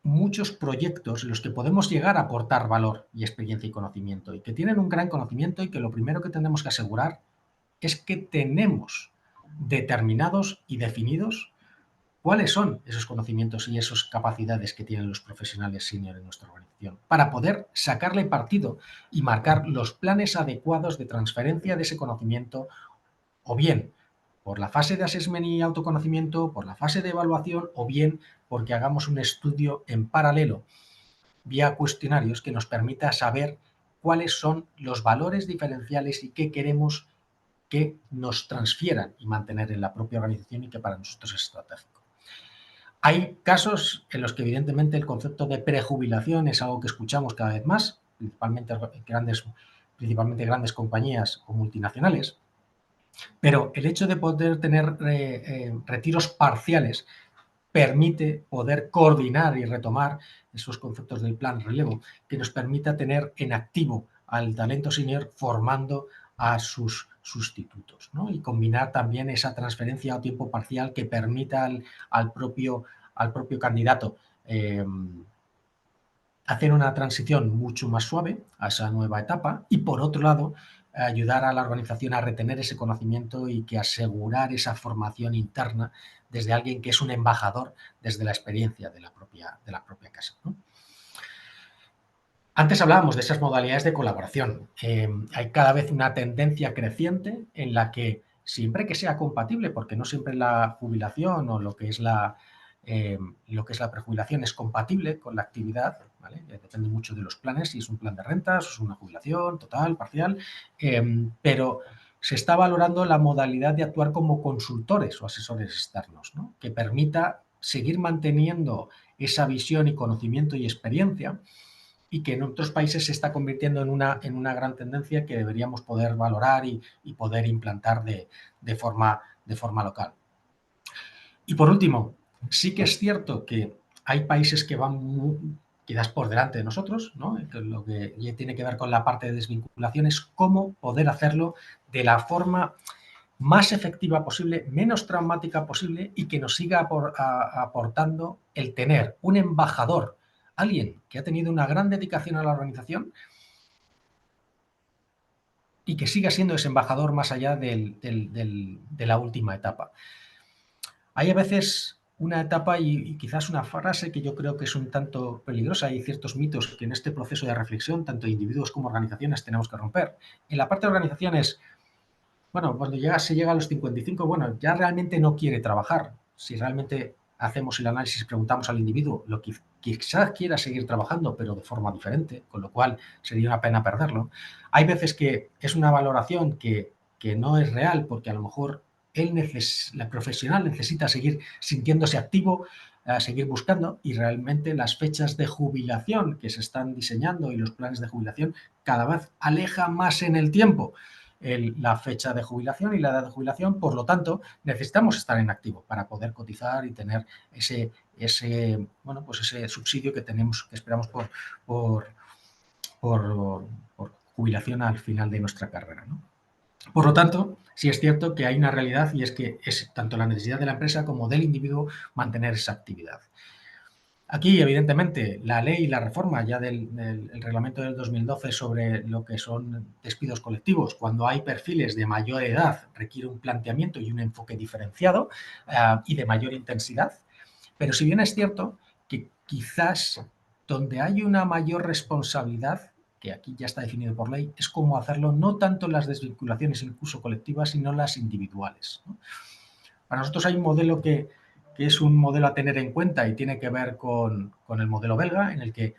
muchos proyectos en los que podemos llegar a aportar valor y experiencia y conocimiento y que tienen un gran conocimiento y que lo primero que tenemos que asegurar es que tenemos determinados y definidos cuáles son esos conocimientos y esas capacidades que tienen los profesionales senior en nuestra organización para poder sacarle partido y marcar los planes adecuados de transferencia de ese conocimiento o bien por la fase de assessment y autoconocimiento, por la fase de evaluación o bien porque hagamos un estudio en paralelo vía cuestionarios que nos permita saber cuáles son los valores diferenciales y qué queremos que nos transfieran y mantener en la propia organización y que para nosotros es estratégico. Hay casos en los que evidentemente el concepto de prejubilación es algo que escuchamos cada vez más, principalmente grandes compañías o multinacionales, pero el hecho de poder tener retiros parciales permite poder coordinar y retomar esos conceptos del plan relevo, que nos permita tener en activo al talento senior formando a sus sustitutos, ¿no? Y combinar también esa transferencia a tiempo parcial que permita al propio candidato hacer una transición mucho más suave a esa nueva etapa y, por otro lado, ayudar a la organización a retener ese conocimiento y que asegurar esa formación interna desde alguien que es un embajador desde la experiencia de la propia casa, ¿no? Antes hablábamos de esas modalidades de colaboración. Hay cada vez una tendencia creciente en la que siempre que sea compatible, porque no siempre la jubilación o lo que es la prejubilación es compatible con la actividad, ¿vale? Depende mucho de los planes, si es un plan de rentas o es una jubilación total, parcial, pero se está valorando la modalidad de actuar como consultores o asesores externos, ¿no? Que permita seguir manteniendo esa visión y conocimiento y experiencia y que en otros países se está convirtiendo en una gran tendencia que deberíamos poder valorar y poder implantar de forma local. Y por último, sí que es cierto que hay países que quizás por delante de nosotros, ¿no? Lo que tiene que ver con la parte de desvinculación es cómo poder hacerlo de la forma más efectiva posible, menos traumática posible y que nos siga aportando el tener un embajador, alguien que ha tenido una gran dedicación a la organización y que siga siendo ese embajador más allá de la última etapa. Hay a veces una etapa y quizás una frase que yo creo que es un tanto peligrosa. Hay ciertos mitos que en este proceso de reflexión, tanto individuos como organizaciones, tenemos que romper. En la parte de organizaciones, bueno, cuando se llega a los 55, bueno, ya realmente no quiere trabajar. Si realmente hacemos el análisis y preguntamos al individuo, lo que quizás quiera seguir trabajando, pero de forma diferente, con lo cual sería una pena perderlo. Hay veces que es una valoración que no es real, porque a lo mejor la profesional necesita seguir sintiéndose activo, seguir buscando, y realmente las fechas de jubilación que se están diseñando y los planes de jubilación cada vez alejan más en el tiempo la fecha de jubilación y la edad de jubilación. Por lo tanto, necesitamos estar en activo para poder cotizar y tener ese subsidio que esperamos por, por jubilación al final de nuestra carrera, ¿no? Por lo tanto, sí es cierto que hay una realidad, y es que es tanto la necesidad de la empresa como del individuo mantener esa actividad. Aquí, evidentemente, la ley y la reforma ya del reglamento del 2012 sobre lo que son despidos colectivos, cuando hay perfiles de mayor edad, requiere un planteamiento y un enfoque diferenciado y de mayor intensidad. Pero si bien es cierto que quizás donde hay una mayor responsabilidad, que aquí ya está definido por ley, es cómo hacerlo, no tanto las desvinculaciones incluso colectivas, sino las individuales, ¿no? Para nosotros hay un modelo que es un modelo a tener en cuenta y tiene que ver con el modelo belga, en el que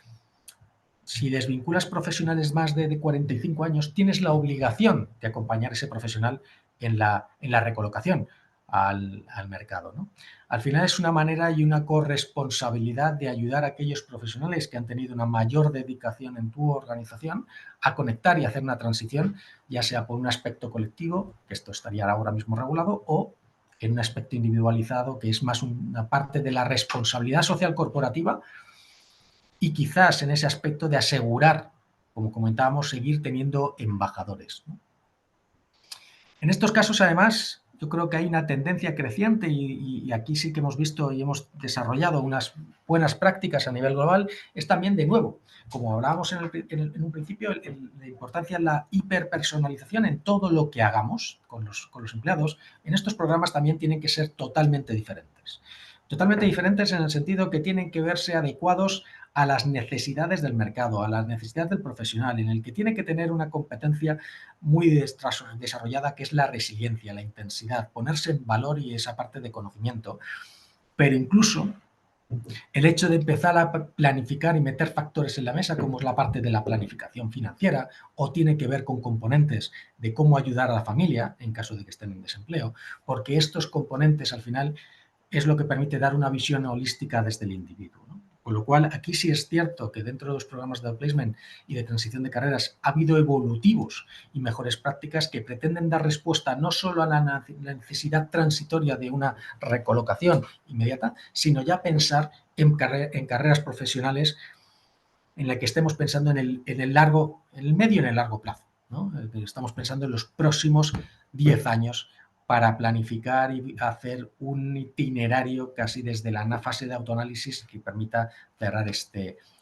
si desvinculas profesionales más de 45 años, tienes la obligación de acompañar a ese profesional en la recolocación al mercado, ¿no? Al final es una manera y una corresponsabilidad de ayudar a aquellos profesionales que han tenido una mayor dedicación en tu organización a conectar y hacer una transición, ya sea por un aspecto colectivo, que esto estaría ahora mismo regulado, o en un aspecto individualizado, que es más una parte de la responsabilidad social corporativa, y quizás en ese aspecto de asegurar, como comentábamos, seguir teniendo embajadores, ¿no? En estos casos, además, yo creo que hay una tendencia creciente y aquí sí que hemos visto y hemos desarrollado unas buenas prácticas a nivel global, es también, de nuevo, como hablábamos en un principio, la importancia de la hiperpersonalización en todo lo que hagamos con los empleados. En estos programas también tienen que ser totalmente diferentes. Totalmente diferentes en el sentido que tienen que verse adecuados a las necesidades del mercado, a las necesidades del profesional, en el que tiene que tener una competencia muy desarrollada, que es la resiliencia, la intensidad, ponerse en valor y esa parte de conocimiento. Pero incluso el hecho de empezar a planificar y meter factores en la mesa, como es la parte de la planificación financiera, o tiene que ver con componentes de cómo ayudar a la familia en caso de que estén en desempleo, porque estos componentes al final es lo que permite dar una visión holística desde el individuo, ¿no? Con lo cual, aquí sí es cierto que dentro de los programas de outplacement y de transición de carreras ha habido evolutivos y mejores prácticas que pretenden dar respuesta no solo a la necesidad transitoria de una recolocación inmediata, sino ya pensar en carreras profesionales en la que estemos pensando en el medio y en el largo plazo, ¿no? Estamos pensando en los próximos 10 años para planificar y hacer un itinerario casi desde la fase de autoanálisis que permita cerrar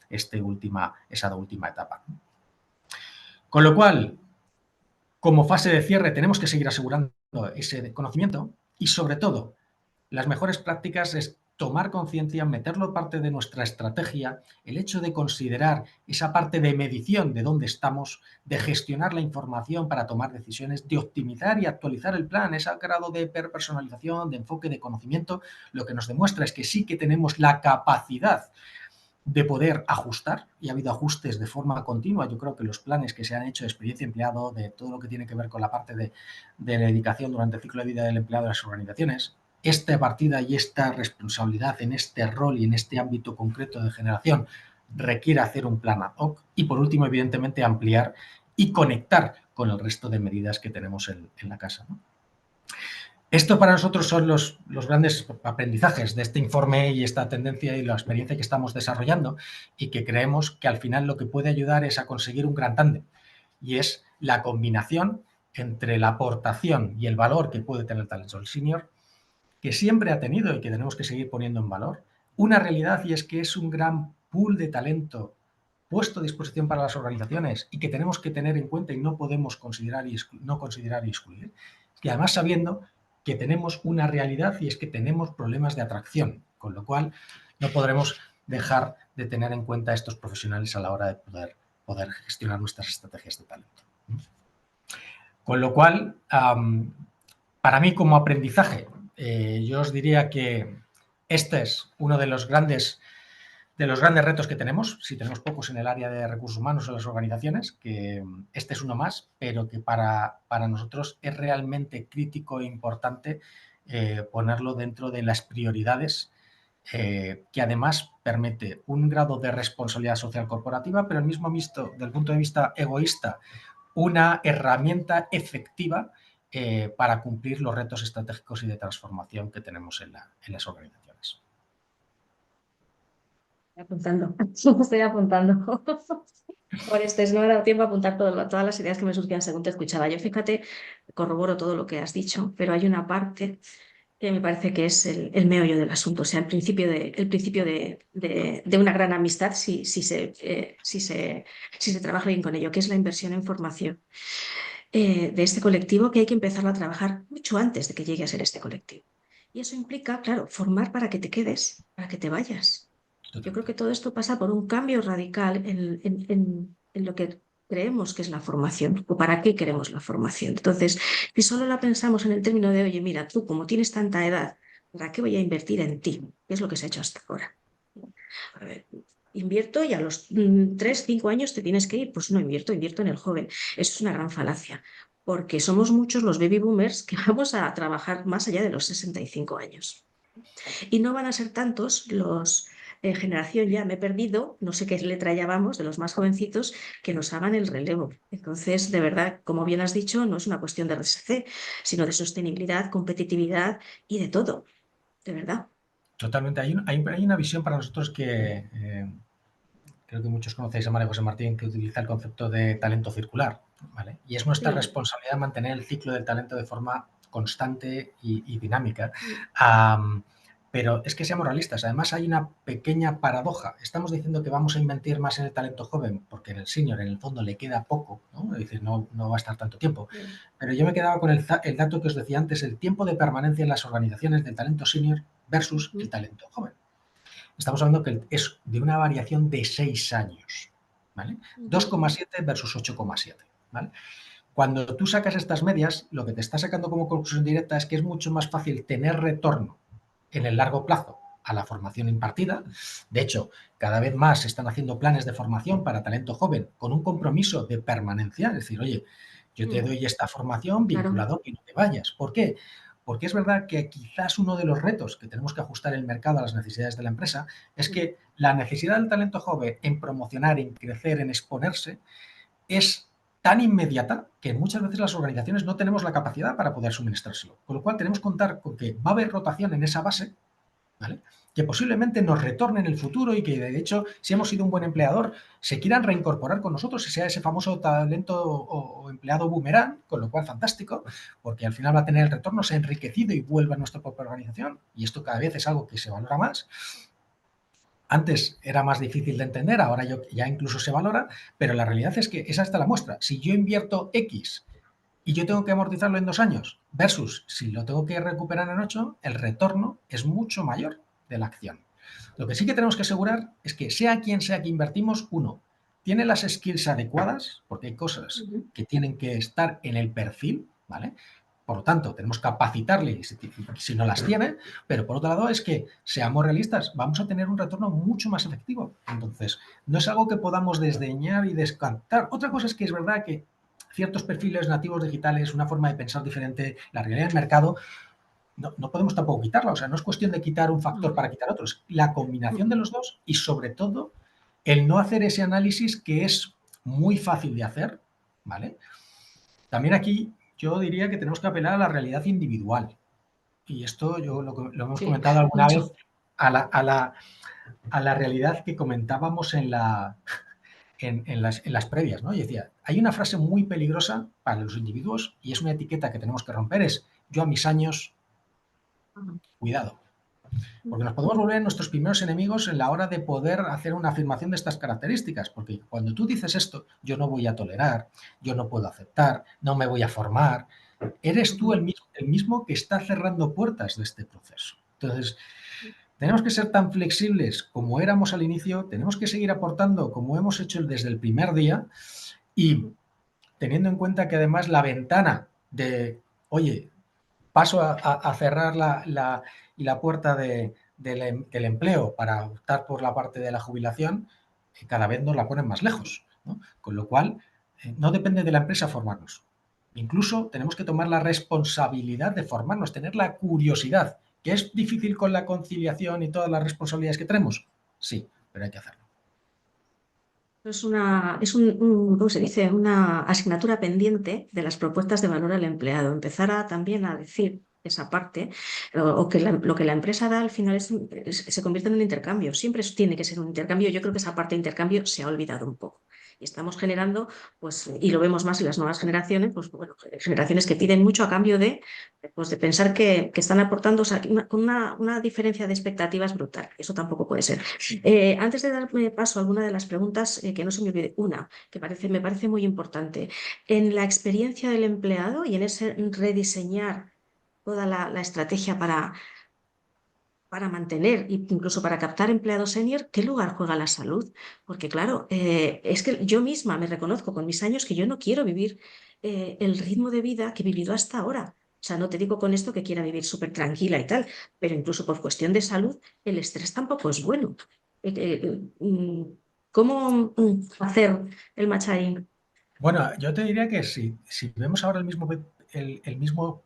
esa última etapa. Con lo cual, como fase de cierre, tenemos que seguir asegurando ese conocimiento y, sobre todo, las mejores prácticas es tomar conciencia, meterlo parte de nuestra estrategia, el hecho de considerar esa parte de medición de dónde estamos, de gestionar la información para tomar decisiones, de optimizar y actualizar el plan, ese grado de personalización, de enfoque, de conocimiento, lo que nos demuestra es que sí que tenemos la capacidad de poder ajustar, y ha habido ajustes de forma continua. Yo creo que los planes que se han hecho de experiencia empleado, de todo lo que tiene que ver con la parte de dedicación durante el ciclo de vida del empleado de las organizaciones, esta partida y esta responsabilidad en este rol y en este ámbito concreto de generación requiere hacer un plan ad hoc y, por último, evidentemente, ampliar y conectar con el resto de medidas que tenemos en la casa, ¿no? Esto para nosotros son los grandes aprendizajes de este informe y esta tendencia y la experiencia que estamos desarrollando y que creemos que al final lo que puede ayudar es a conseguir un gran tándem y es la combinación entre la aportación y el valor que puede tener el talento senior, que siempre ha tenido y que tenemos que seguir poniendo en valor, una realidad y es que es un gran pool de talento puesto a disposición para las organizaciones y que tenemos que tener en cuenta y no podemos considerar y no considerar y excluir, y además sabiendo que tenemos una realidad y es que tenemos problemas de atracción, con lo cual no podremos dejar de tener en cuenta a estos profesionales a la hora de poder gestionar nuestras estrategias de talento. Con lo cual, para mí como aprendizaje, yo os diría que este es uno de los grandes retos que tenemos, si tenemos pocos en el área de recursos humanos en las organizaciones, que este es uno más, pero que para nosotros es realmente crítico e importante ponerlo dentro de las prioridades, que además permite un grado de responsabilidad social corporativa, pero al mismo visto, del punto de vista egoísta, una herramienta efectiva para cumplir los retos estratégicos y de transformación que tenemos en las organizaciones. Estoy apuntando, estoy apuntando. Por este, no me ha dado tiempo a apuntar todas las ideas que me surgían según te escuchaba. Yo, fíjate, corroboro todo lo que has dicho, pero hay una parte que me parece que es el meollo del asunto, o sea, el principio de una gran amistad si se trabaja bien con ello, que es la inversión en formación de este colectivo, que hay que empezar a trabajar mucho antes de que llegue a ser este colectivo. Y eso implica, claro, formar para que te quedes, para que te vayas. Yo creo que todo esto pasa por un cambio radical en lo que creemos que es la formación o para qué queremos la formación. Entonces, si solo la pensamos en el término de, oye, mira, tú como tienes tanta edad, ¿para qué voy a invertir en ti? ¿Qué es lo que se ha hecho hasta ahora? A ver, invierto y a los 3, 5 años te tienes que ir. Pues no invierto, invierto en el joven. Eso es una gran falacia, porque somos muchos los baby boomers que vamos a trabajar más allá de los 65 años. Y no van a ser tantos los generación ya me he perdido, no sé qué letra ya vamos, de los más jovencitos, que nos hagan el relevo. Entonces, de verdad, como bien has dicho, no es una cuestión de RSC, sino de sostenibilidad, competitividad y de todo, de verdad. Totalmente. Hay una visión para nosotros que creo que muchos conocéis a María José Martín, que utiliza el concepto de talento circular, ¿vale? Y es nuestra Sí. responsabilidad mantener el ciclo del talento de forma constante y dinámica. Mm. Pero es que seamos realistas. Además, hay una pequeña paradoja. Estamos diciendo que vamos a invertir más en el talento joven, porque en el senior, en el fondo, le queda poco, ¿no? Es decir, no va a estar tanto tiempo. Pero yo me quedaba con el dato que os decía antes, el tiempo de permanencia en las organizaciones del talento senior versus el talento joven. Estamos hablando que es de una variación de 6 años, ¿vale? 2,7 versus 8,7, ¿vale? Cuando tú sacas estas medias, lo que te está sacando como conclusión directa es que es mucho más fácil tener retorno en el largo plazo a la formación impartida. De hecho, cada vez más se están haciendo planes de formación para talento joven con un compromiso de permanencia, es decir, oye, yo te doy esta formación Claro. vinculado a que no te vayas. ¿Por qué? Porque es verdad que quizás uno de los retos que tenemos que ajustar el mercado a las necesidades de la empresa es que la necesidad del talento joven en promocionar, en crecer, en exponerse, es tan inmediata que muchas veces las organizaciones no tenemos la capacidad para poder suministrárselo. Con lo cual tenemos que contar con que va a haber rotación en esa base, ¿vale? Que posiblemente nos retorne en el futuro y que, de hecho, si hemos sido un buen empleador, se quieran reincorporar con nosotros y sea ese famoso talento o empleado boomerang, con lo cual fantástico, porque al final va a tener el retorno, se ha enriquecido y vuelve a nuestra propia organización, y esto cada vez es algo que se valora más. Antes era más difícil de entender, ahora ya incluso se valora, pero la realidad es que esa está la muestra. Si yo invierto X y yo tengo que amortizarlo en 2 años, versus si lo tengo que recuperar en 8, el retorno es mucho mayor de la acción. Lo que sí que tenemos que asegurar es que sea quien sea que invertimos, uno, tiene las skills adecuadas, porque hay cosas que tienen que estar en el perfil, ¿vale? Por lo tanto, tenemos que capacitarle si no las tiene, pero por otro lado es que seamos realistas, vamos a tener un retorno mucho más efectivo. Entonces, no es algo que podamos desdeñar y descartar. Otra cosa es que es verdad que ciertos perfiles nativos digitales, una forma de pensar diferente, la realidad del mercado, no podemos tampoco quitarla. O sea, no es cuestión de quitar un factor para quitar otro, es la combinación de los dos y sobre todo el no hacer ese análisis que es muy fácil de hacer, ¿vale? También aquí yo diría que tenemos que apelar a la realidad individual. y esto lo hemos Sí, comentado alguna vez, mucho. a la realidad que comentábamos en las previas, ¿no? Y decía, hay una frase muy peligrosa para los individuos y es una etiqueta que tenemos que romper, es yo a mis años, cuidado. Porque nos podemos volver nuestros primeros enemigos en la hora de poder hacer una afirmación de estas características. Porque cuando tú dices esto, yo no voy a tolerar, yo no puedo aceptar, no me voy a formar, eres tú el mismo que está cerrando puertas de este proceso. Entonces, tenemos que ser tan flexibles como éramos al inicio, tenemos que seguir aportando como hemos hecho desde el primer día y teniendo en cuenta que además la ventana de, oye, paso a cerrar la puerta del empleo para optar por la parte de la jubilación, cada vez nos la ponen más lejos, ¿no? Con lo cual, no depende de la empresa formarnos. Incluso tenemos que tomar la responsabilidad de formarnos, tener la curiosidad. ¿Que es difícil con la conciliación y todas las responsabilidades que tenemos? Sí, pero hay que hacerlo. ¿Cómo se dice? Una asignatura pendiente de las propuestas de valor al empleado. Empezar también a decir esa parte, o que lo que la empresa da al final se convierte en un intercambio. Siempre tiene que ser un intercambio. Yo creo que esa parte de intercambio se ha olvidado un poco. Y estamos generando, pues, y lo vemos más en las nuevas generaciones, pues bueno, generaciones que piden mucho a cambio pues, de pensar que están aportando, o sea, con una diferencia de expectativas brutal. Eso tampoco puede ser. Antes de darme paso a alguna de las preguntas, que no se me olvide, una que me parece muy importante. En la experiencia del empleado y en ese rediseñar toda la estrategia para mantener e incluso para captar empleados senior, ¿qué lugar juega la salud? Porque claro, es que yo misma me reconozco con mis años que yo no quiero vivir el ritmo de vida que he vivido hasta ahora. O sea, no te digo con esto que quiera vivir súper tranquila y tal, pero incluso por cuestión de salud, el estrés tampoco es bueno. ¿Cómo hacer el match ahí? Bueno, yo te diría que si vemos ahora el, el mismo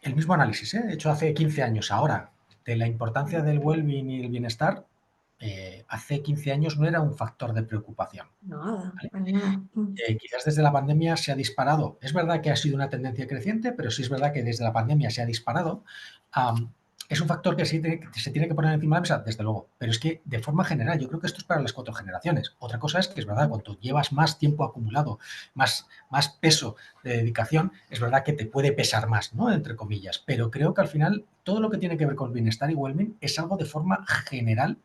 el mismo análisis, hecho hace 15 años ahora, de la importancia del well-being y el bienestar, hace 15 años no era un factor de preocupación. Nada, ¿Vale? para nada. Quizás desde la pandemia se ha disparado. Es verdad que ha sido una tendencia creciente, pero sí es verdad que desde la pandemia se ha disparado. Es un factor que se tiene que poner encima de la mesa, desde luego. Pero es que de forma general, yo creo que esto es para las 4 generaciones. Otra cosa es que es verdad, cuando llevas más tiempo acumulado, más peso de dedicación, es verdad que te puede pesar más, ¿no? Entre comillas. Pero creo que al final todo lo que tiene que ver con bienestar y well-being es algo de forma general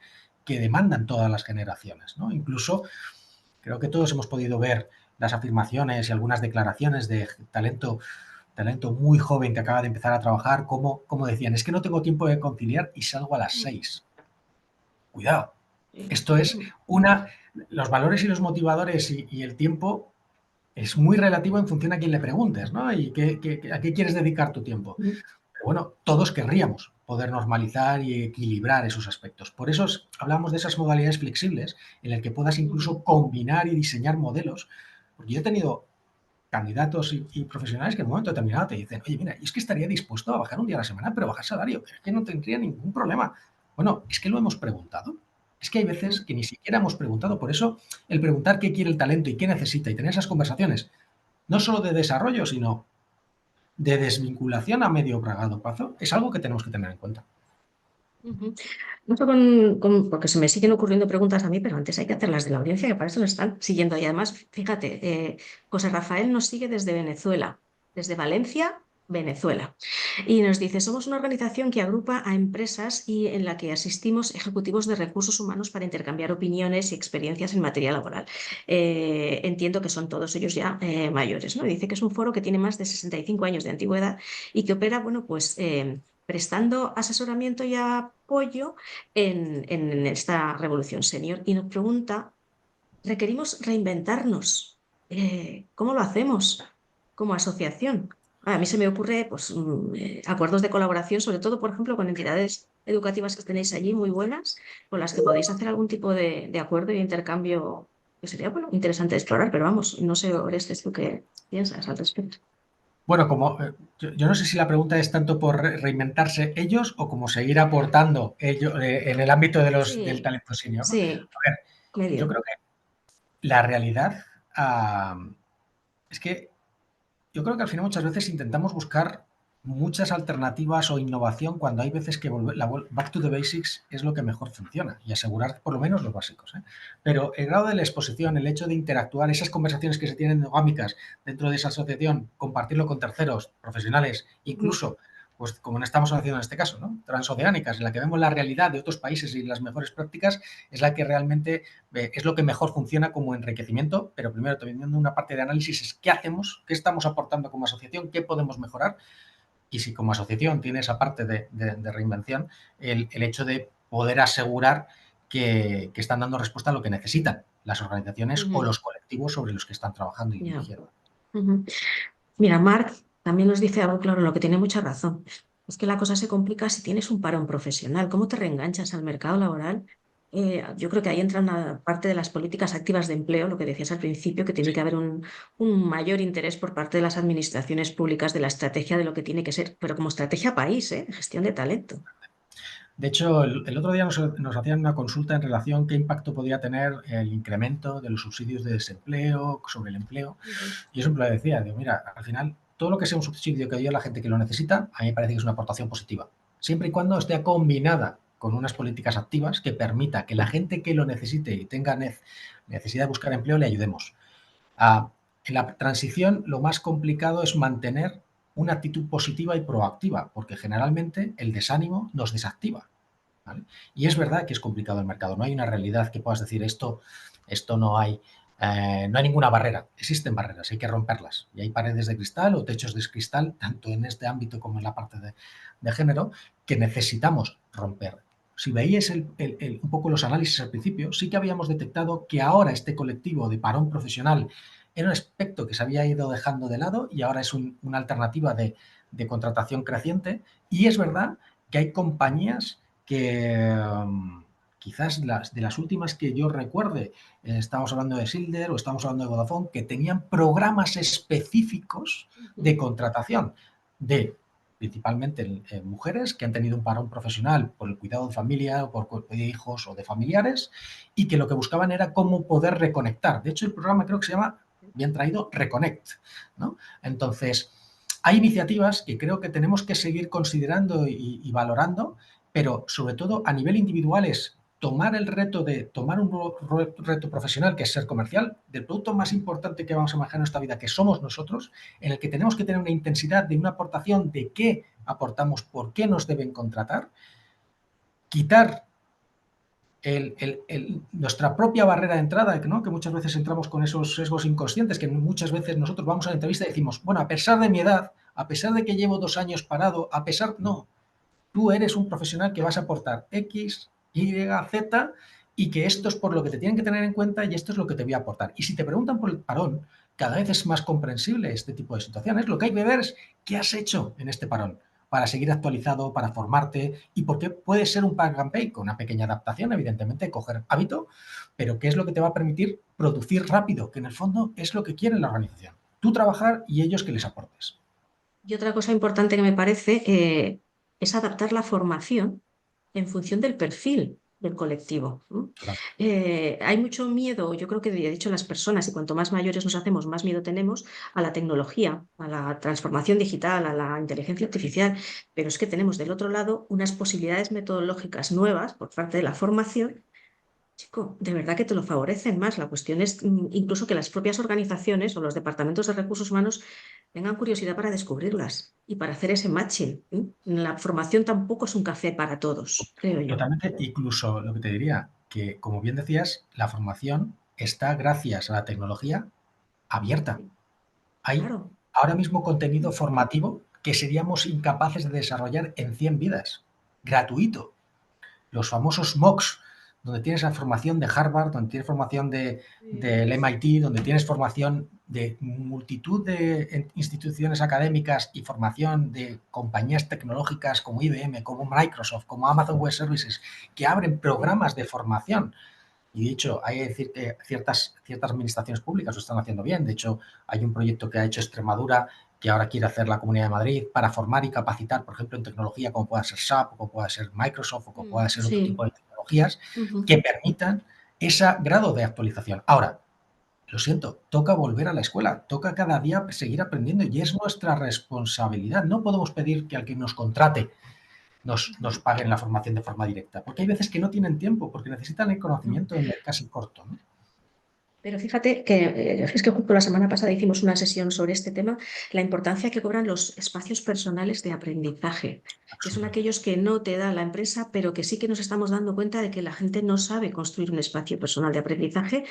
que demandan todas las generaciones, ¿no? Incluso creo que todos hemos podido ver las afirmaciones y algunas declaraciones de talento muy joven que acaba de empezar a trabajar, como decían, es que no tengo tiempo de conciliar y salgo a las 6. Cuidado. Sí. Esto es los valores y los motivadores y el tiempo es muy relativo en función a quién le preguntes, ¿no? Y a qué quieres dedicar tu tiempo. Pero bueno, todos querríamos poder normalizar y equilibrar esos aspectos. Por eso hablamos de esas modalidades flexibles en el que puedas incluso combinar y diseñar modelos. Porque yo he tenido candidatos y profesionales que en un momento determinado te dicen, oye, mira, es que estaría dispuesto a bajar un día a la semana, pero bajar salario, es que no tendría ningún problema. Bueno, es que lo hemos preguntado. Es que hay veces que ni siquiera hemos preguntado. Por eso, el preguntar qué quiere el talento y qué necesita y tener esas conversaciones, no solo de desarrollo, sino de desvinculación a medio o largo plazo, es algo que tenemos que tener en cuenta. Ujú. Mucho porque se me siguen ocurriendo preguntas a mí, pero antes hay que hacerlas de la audiencia, que para eso nos están siguiendo. Y además, fíjate, José Rafael nos sigue desde Venezuela, desde Valencia, Venezuela. Y nos dice, somos una organización que agrupa a empresas y en la que asistimos ejecutivos de recursos humanos para intercambiar opiniones y experiencias en materia laboral. Entiendo que son todos ellos ya mayores, ¿no? Dice que es un foro que tiene más de 65 años de antigüedad y que opera, bueno, pues prestando asesoramiento y apoyo en esta revolución senior. Y nos pregunta, ¿requerimos reinventarnos? ¿Cómo lo hacemos como asociación? A mí se me ocurre pues, acuerdos de colaboración, sobre todo, por ejemplo, con entidades educativas que tenéis allí muy buenas, con las que podéis hacer algún tipo de acuerdo y de intercambio que sería bueno, interesante de explorar, pero vamos, no sé, Orestes, tú qué piensas al respecto. Bueno, yo no sé si la pregunta es tanto por reinventarse ellos o como seguir aportando ellos en el ámbito del Sí, talento senior, ¿no? sí, A ver, yo medio. creo que la realidad es que yo creo que al final muchas veces intentamos buscar muchas alternativas o innovación cuando hay veces que back to the basics es lo que mejor funciona y asegurar por lo menos los básicos, ¿eh? Pero el grado de la exposición, el hecho de interactuar, esas conversaciones que se tienen endogámicas dentro de esa asociación, compartirlo con terceros profesionales, incluso, pues como estamos haciendo en este caso, ¿no? Transoceánicas, en la que vemos la realidad de otros países y las mejores prácticas, es la que realmente es lo que mejor funciona como enriquecimiento, pero primero teniendo una parte de análisis es qué hacemos, qué estamos aportando como asociación, qué podemos mejorar. Y si como asociación tiene esa parte de reinvención, el hecho de poder asegurar que están dando respuesta a lo que necesitan las organizaciones o los colectivos sobre los que están trabajando y Ya. dirigiendo. Mira, Marc también nos dice algo claro, en lo que tiene mucha razón. Es que la cosa se complica si tienes un parón profesional. ¿Cómo te reenganchas al mercado laboral? Yo creo que ahí entra una parte de las políticas activas de empleo, lo que decías al principio, que tiene Sí. que haber un mayor interés por parte de las administraciones públicas de la estrategia de lo que tiene que ser, pero como estrategia país, ¿eh? Gestión de talento. De hecho, el otro día nos hacían una consulta en relación a qué impacto podía tener el incremento de los subsidios de desempleo sobre el empleo. Ujú. Y yo siempre le decía, digo, mira, al final, todo lo que sea un subsidio que ayude a la gente que lo necesita, a mí me parece que es una aportación positiva. Siempre y cuando esté combinada con unas políticas activas que permita que la gente que lo necesite y tenga necesidad de buscar empleo le ayudemos. En la transición, lo más complicado es mantener una actitud positiva y proactiva, porque generalmente el desánimo nos desactiva, ¿vale? Y es verdad que es complicado el mercado, no hay una realidad que puedas decir esto no hay ninguna barrera, existen barreras, hay que romperlas y hay paredes de cristal o techos de cristal, tanto en este ámbito como en la parte de género, que necesitamos romper. Si veíais un poco los análisis al principio, sí que habíamos detectado que ahora este colectivo de parón profesional era un aspecto que se había ido dejando de lado y ahora es una alternativa de contratación creciente. Y es verdad que hay compañías que quizás de las últimas que yo recuerde, estamos hablando de Silder o estamos hablando de Vodafone, que tenían programas específicos de contratación de principalmente mujeres que han tenido un parón profesional por el cuidado de familia o por de hijos o de familiares y que lo que buscaban era cómo poder reconectar. De hecho, el programa creo que se llama, bien traído, Reconnect, ¿no? Entonces, hay iniciativas que creo que tenemos que seguir considerando y valorando, pero sobre todo a nivel individual es tomar el reto de tomar un reto profesional que es ser comercial, del producto más importante que vamos a manejar en esta vida, que somos nosotros, en el que tenemos que tener una intensidad de una aportación de qué aportamos, por qué nos deben contratar, quitar nuestra propia barrera de entrada, ¿no? Que muchas veces entramos con esos sesgos inconscientes, que muchas veces nosotros vamos a la entrevista y decimos, bueno, a pesar de mi edad, a pesar de que llevo 2 años parado, no, tú eres un profesional que vas a aportar X, Y, Z y que esto es por lo que te tienen que tener en cuenta y esto es lo que te voy a aportar. Y si te preguntan por el parón, cada vez es más comprensible este tipo de situaciones. Lo que hay que ver es qué has hecho en este parón para seguir actualizado, para formarte y por qué puede ser un pack and pay con una pequeña adaptación, evidentemente, coger hábito, pero qué es lo que te va a permitir producir rápido, que en el fondo es lo que quiere la organización. Tú trabajar y ellos que les aportes. Y otra cosa importante que me parece es adaptar la formación en función del perfil del colectivo. ¿No? Hay mucho miedo, yo creo que de hecho las personas, y cuanto más mayores nos hacemos, más miedo tenemos a la tecnología, a la transformación digital, a la inteligencia artificial, pero es que tenemos del otro lado unas posibilidades metodológicas nuevas por parte de la formación. Chico, de verdad que te lo favorecen más. La cuestión es incluso que las propias organizaciones o los departamentos de recursos humanos tengan curiosidad para descubrirlas y para hacer ese matching. ¿Eh? La formación tampoco es un café para todos, creo yo. Totalmente, incluso lo que te diría, que como bien decías, la formación está gracias a la tecnología abierta. Hay Claro. ahora mismo contenido formativo que seríamos incapaces de desarrollar en 100 vidas, gratuito. Los famosos MOOCs, donde tienes la formación de Harvard, donde tienes formación del MIT, donde tienes formación de multitud de instituciones académicas y formación de compañías tecnológicas como IBM, como Microsoft, como Amazon Web Services, que abren programas de formación. Y de hecho, hay que decir que ciertas administraciones públicas lo están haciendo bien. De hecho, hay un proyecto que ha hecho Extremadura que ahora quiere hacer la Comunidad de Madrid para formar y capacitar, por ejemplo, en tecnología como pueda ser SAP, o como pueda ser Microsoft, o como pueda ser otro Sí. tipo de tecnologías Ujú. que permitan ese grado de actualización. Ahora, lo siento, toca volver a la escuela, toca cada día seguir aprendiendo y es nuestra responsabilidad. No podemos pedir que al que nos contrate nos paguen la formación de forma directa, porque hay veces que no tienen tiempo, porque necesitan el No. conocimiento en el casi corto, ¿no? Pero fíjate que es que justo la semana pasada hicimos una sesión sobre este tema, la importancia que cobran los espacios personales de aprendizaje, que son Absolutamente. aquellos que no te da la empresa, pero que sí que nos estamos dando cuenta de que la gente no sabe construir un espacio personal de aprendizaje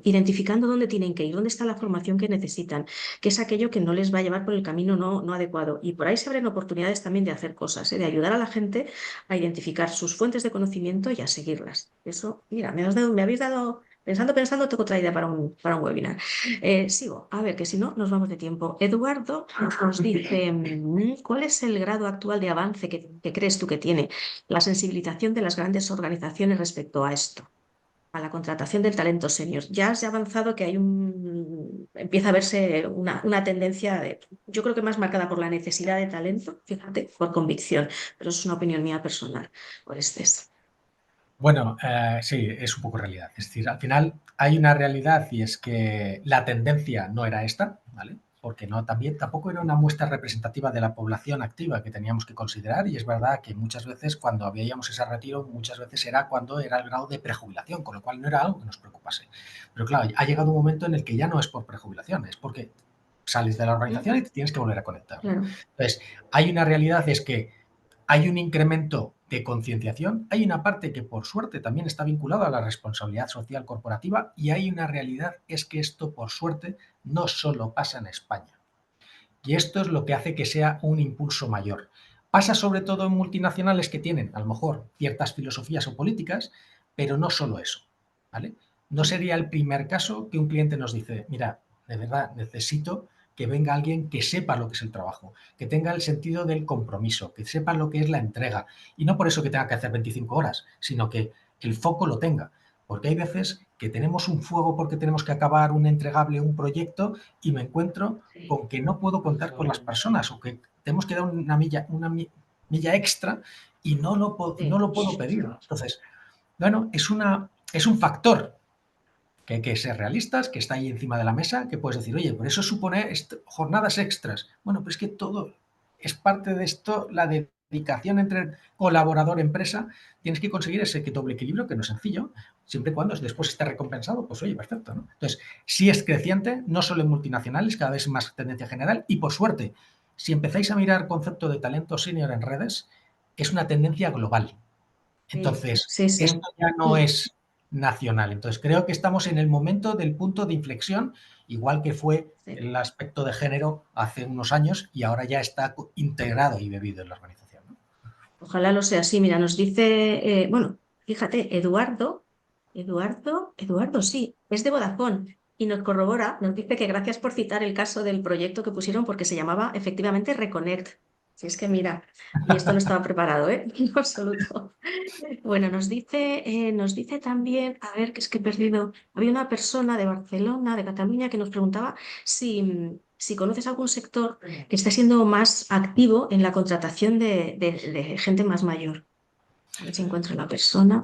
identificando dónde tienen que ir, dónde está la formación que necesitan, que es aquello que no les va a llevar por el camino no adecuado. Y por ahí se abren oportunidades también de hacer cosas, de ayudar a la gente a identificar sus fuentes de conocimiento y a seguirlas. Eso, mira, me habéis dado, pensando, tengo otra idea para un webinar. Sigo, a ver, que si no, nos vamos de tiempo. Eduardo nos dice, ¿cuál es el grado actual de avance que crees tú que tiene la sensibilización de las grandes organizaciones respecto a esto? A la contratación del talento senior. Ya se ha avanzado que empieza a verse una tendencia, yo creo que más marcada por la necesidad de talento, fíjate, por convicción, pero eso es una opinión mía personal, por este. Bueno, sí, es un poco realidad. Es decir, al final hay una realidad y es que la tendencia no era esta, ¿vale? Porque no, tampoco era una muestra representativa de la población activa que teníamos que considerar y es verdad que muchas veces cuando veíamos ese retiro, muchas veces era cuando era el grado de prejubilación, con lo cual no era algo que nos preocupase. Pero claro, ha llegado un momento en el que ya no es por prejubilación, es porque sales de la organización y te tienes que volver a conectar, ¿no? Claro, Entonces, hay una realidad, es que hay un incremento de concienciación, hay una parte que por suerte también está vinculada a la responsabilidad social corporativa y hay una realidad, es que esto por suerte no solo pasa en España. Y esto es lo que hace que sea un impulso mayor. Pasa sobre todo en multinacionales que tienen a lo mejor ciertas filosofías o políticas, pero no solo eso, ¿vale? No sería el primer caso que un cliente nos dice, mira, de verdad necesito que venga alguien que sepa lo que es el trabajo, que tenga el sentido del compromiso, que sepa lo que es la entrega. Y no por eso que tenga que hacer 25 horas, sino que el foco lo tenga. Porque hay veces que tenemos un fuego porque tenemos que acabar un entregable, un proyecto, y me encuentro sí, con que no puedo contar con las personas o que tenemos que dar una milla extra y no sí. lo puedo pedir. Entonces, bueno, es un factor que hay que ser realistas, que está ahí encima de la mesa, que puedes decir, oye, por eso supone jornadas extras. Bueno, pues es que todo es parte de esto, la dedicación entre colaborador-empresa, tienes que conseguir ese doble equilibrio, que no es sencillo, siempre y cuando después esté recompensado, pues oye, perfecto, ¿no? Entonces, sí es creciente, no solo en multinacionales, cada vez más tendencia general, y por suerte, si empezáis a mirar concepto de talento senior en redes, es una tendencia global. Sí, Entonces, sí, sí. esto ya no es nacional. Entonces, creo que estamos en el momento del punto de inflexión, igual que fue Sí. el aspecto de género hace unos años y ahora ya está integrado y bebido en la organización, ¿no? Ojalá lo sea así. Mira, nos dice, bueno, fíjate, Eduardo, sí, es de Vodafone y nos corrobora, nos dice que gracias por citar el caso del proyecto que pusieron porque se llamaba efectivamente Reconnect. Si es que mira, y esto no estaba preparado, ¿eh? En absoluto. Bueno, nos dice también, a ver, que es que he perdido, había una persona de Barcelona, de Cataluña, que nos preguntaba si conoces algún sector que esté siendo más activo en la contratación de gente más mayor. A ver si encuentro la persona.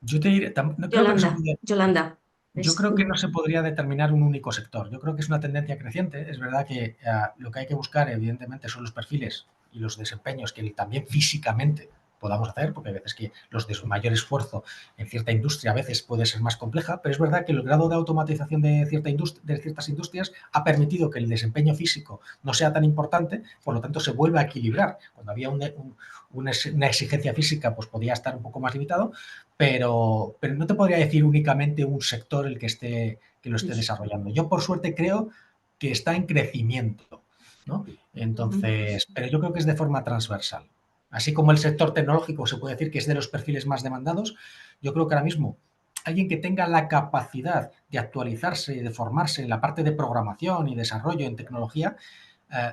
Yo te diré, no, creo que no se Yolanda, puede, Yolanda. yo creo que no se podría determinar un único sector. Yo creo que es una tendencia creciente. Es verdad que lo que hay que buscar, evidentemente, son los perfiles y los desempeños que también físicamente podamos hacer, porque hay veces que los de mayor esfuerzo en cierta industria a veces puede ser más compleja, pero es verdad que el grado de automatización de ciertas industrias ha permitido que el desempeño físico no sea tan importante, por lo tanto se vuelve a equilibrar. Cuando había una exigencia física, pues podía estar un poco más limitado, pero no te podría decir únicamente un sector el que lo esté desarrollando. Yo, por suerte, creo que está en crecimiento, ¿no? Ujú. Entonces, pero yo creo que es de forma transversal. Así como el sector tecnológico se puede decir que es de los perfiles más demandados, yo creo que ahora mismo alguien que tenga la capacidad de actualizarse y de formarse en la parte de programación y desarrollo en tecnología,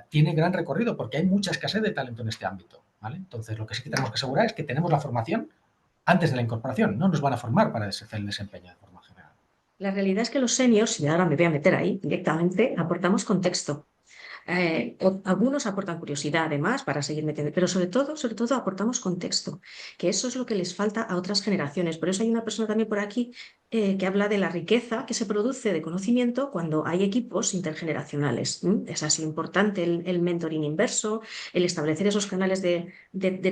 tiene gran recorrido porque hay mucha escasez de talento en este ámbito, ¿vale? Entonces, lo que sí que tenemos que asegurar es que tenemos la formación antes de la incorporación. No nos van a formar para hacer el desempeño de forma general. La realidad es que los seniors, y ahora me voy a meter ahí directamente, aportamos contexto. Algunos aportan curiosidad además para seguir metiendo, pero sobre todo aportamos contexto, que eso es lo que les falta a otras generaciones. Por eso hay una persona también por aquí que habla de la riqueza que se produce de conocimiento cuando hay equipos intergeneracionales. Es así importante el mentoring inverso, el establecer esos canales de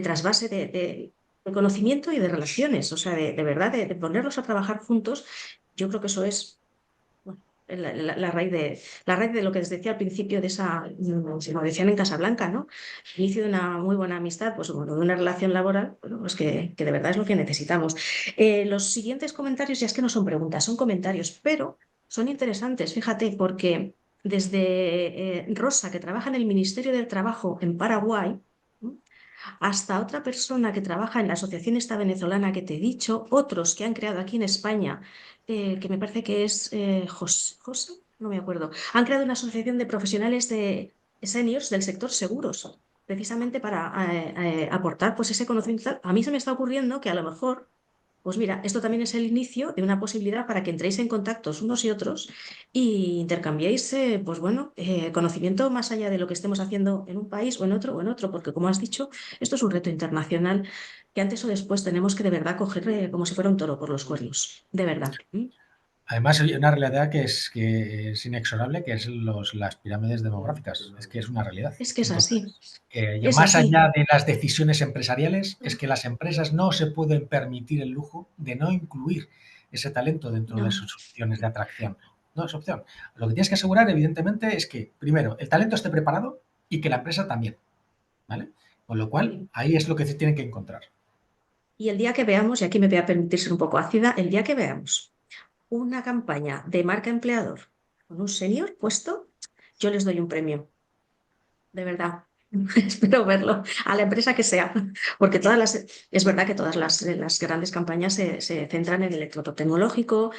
trasvase de conocimiento y de relaciones, o sea, de verdad, de ponerlos a trabajar juntos. Yo creo que eso es bueno, la raíz de lo que les decía al principio de esa, como decían en Casablanca, ¿no? El inicio de una muy buena amistad, pues bueno, de una relación laboral, bueno, pues que de verdad es lo que necesitamos. Los siguientes comentarios ya es que no son preguntas, son comentarios, pero son interesantes, fíjate, porque desde Rosa, que trabaja en el Ministerio del Trabajo en Paraguay, ¿no? Hasta otra persona que trabaja en la asociación esta venezolana que te he dicho, otros que han creado aquí en España, que me parece que es José, no me acuerdo, han creado una asociación de profesionales de seniors del sector seguros, precisamente para aportar pues, ese conocimiento. A mí se me está ocurriendo que a lo mejor pues mira, esto también es el inicio de una posibilidad para que entréis en contactos unos y otros y intercambiéis, pues bueno, conocimiento más allá de lo que estemos haciendo en un país o en otro, porque como has dicho, esto es un reto internacional que antes o después tenemos que de verdad coger como si fuera un toro por los cuernos, de verdad. Además, hay una realidad que es inexorable, que es las pirámides demográficas. Es que es una realidad. Es que es así, Entonces, es más así. allá de las decisiones empresariales, es que las empresas no se pueden permitir el lujo de no incluir ese talento dentro de No, sus opciones de atracción. No es opción. Lo que tienes que asegurar, evidentemente, es que, primero, el talento esté preparado y que la empresa también. ¿Vale? Con lo cual, sí. ahí es lo que se tienen que encontrar. Y el día que veamos, y aquí me voy a permitir ser un poco ácida, el día que veamos una campaña de marca empleador con un senior puesto, yo les doy un premio, de verdad. Espero verlo a la empresa que sea, porque es verdad que todas las grandes campañas se centran en el electro tecnológico,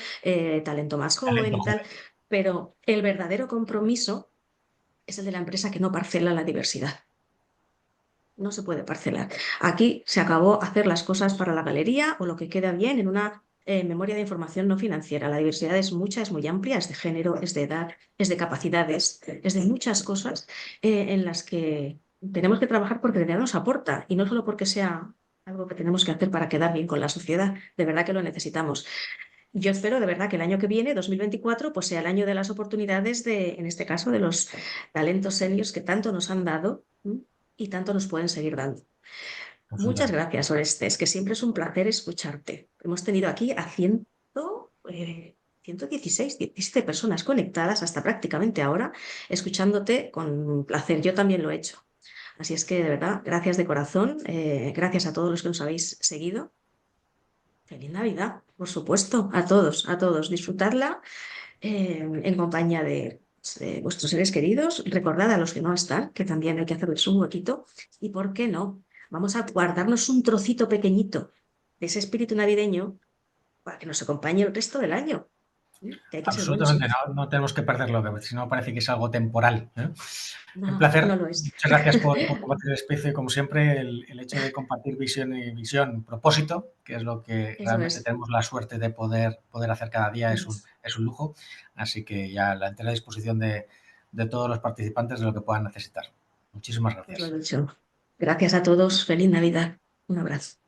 talento más joven Talento y tal, joven. pero el verdadero compromiso es el de la empresa que no parcela la diversidad. No se puede parcelar. Aquí se acabó hacer las cosas para la galería o lo que queda bien en una memoria de información no financiera. La diversidad es mucha, es muy amplia, es de género, es de edad, es de capacidades, es de muchas cosas en las que tenemos que trabajar porque de verdad nos aporta y no solo porque sea algo que tenemos que hacer para quedar bien con la sociedad. De verdad que lo necesitamos. Yo espero de verdad que el año que viene, 2024, pues sea el año de las oportunidades de, en este caso, de los talentos seniors que tanto nos han dado y tanto nos pueden seguir dando. Muchas Absolutamente. gracias, Orestes, que siempre es un placer escucharte. Hemos tenido aquí a 116, 17 personas conectadas hasta prácticamente ahora, escuchándote con placer. Yo también lo he hecho. Así es que, de verdad, gracias de corazón. Gracias a todos los que nos habéis seguido. Feliz Navidad, por supuesto, a todos. Disfrutarla en compañía de vuestros seres queridos. Recordad a los que no están, que también hay que hacerles un huequito. Y por qué no, vamos a guardarnos un trocito pequeñito de ese espíritu navideño para que nos acompañe el resto del año. Que hay que ser buenos. Absolutamente no, no tenemos que perderlo, que si no parece que es algo temporal. ¿Eh? Un No, no placer. lo es. Muchas gracias por compartir el espacio. Como siempre, el hecho de compartir visión, propósito, que es lo que Eso realmente es. tenemos la suerte de poder hacer cada día, Es. es un lujo. Así que ya la entera disposición de todos los participantes de lo que puedan necesitar. Muchísimas Pues lo he gracias. dicho. Gracias a todos. Feliz Navidad. Un abrazo.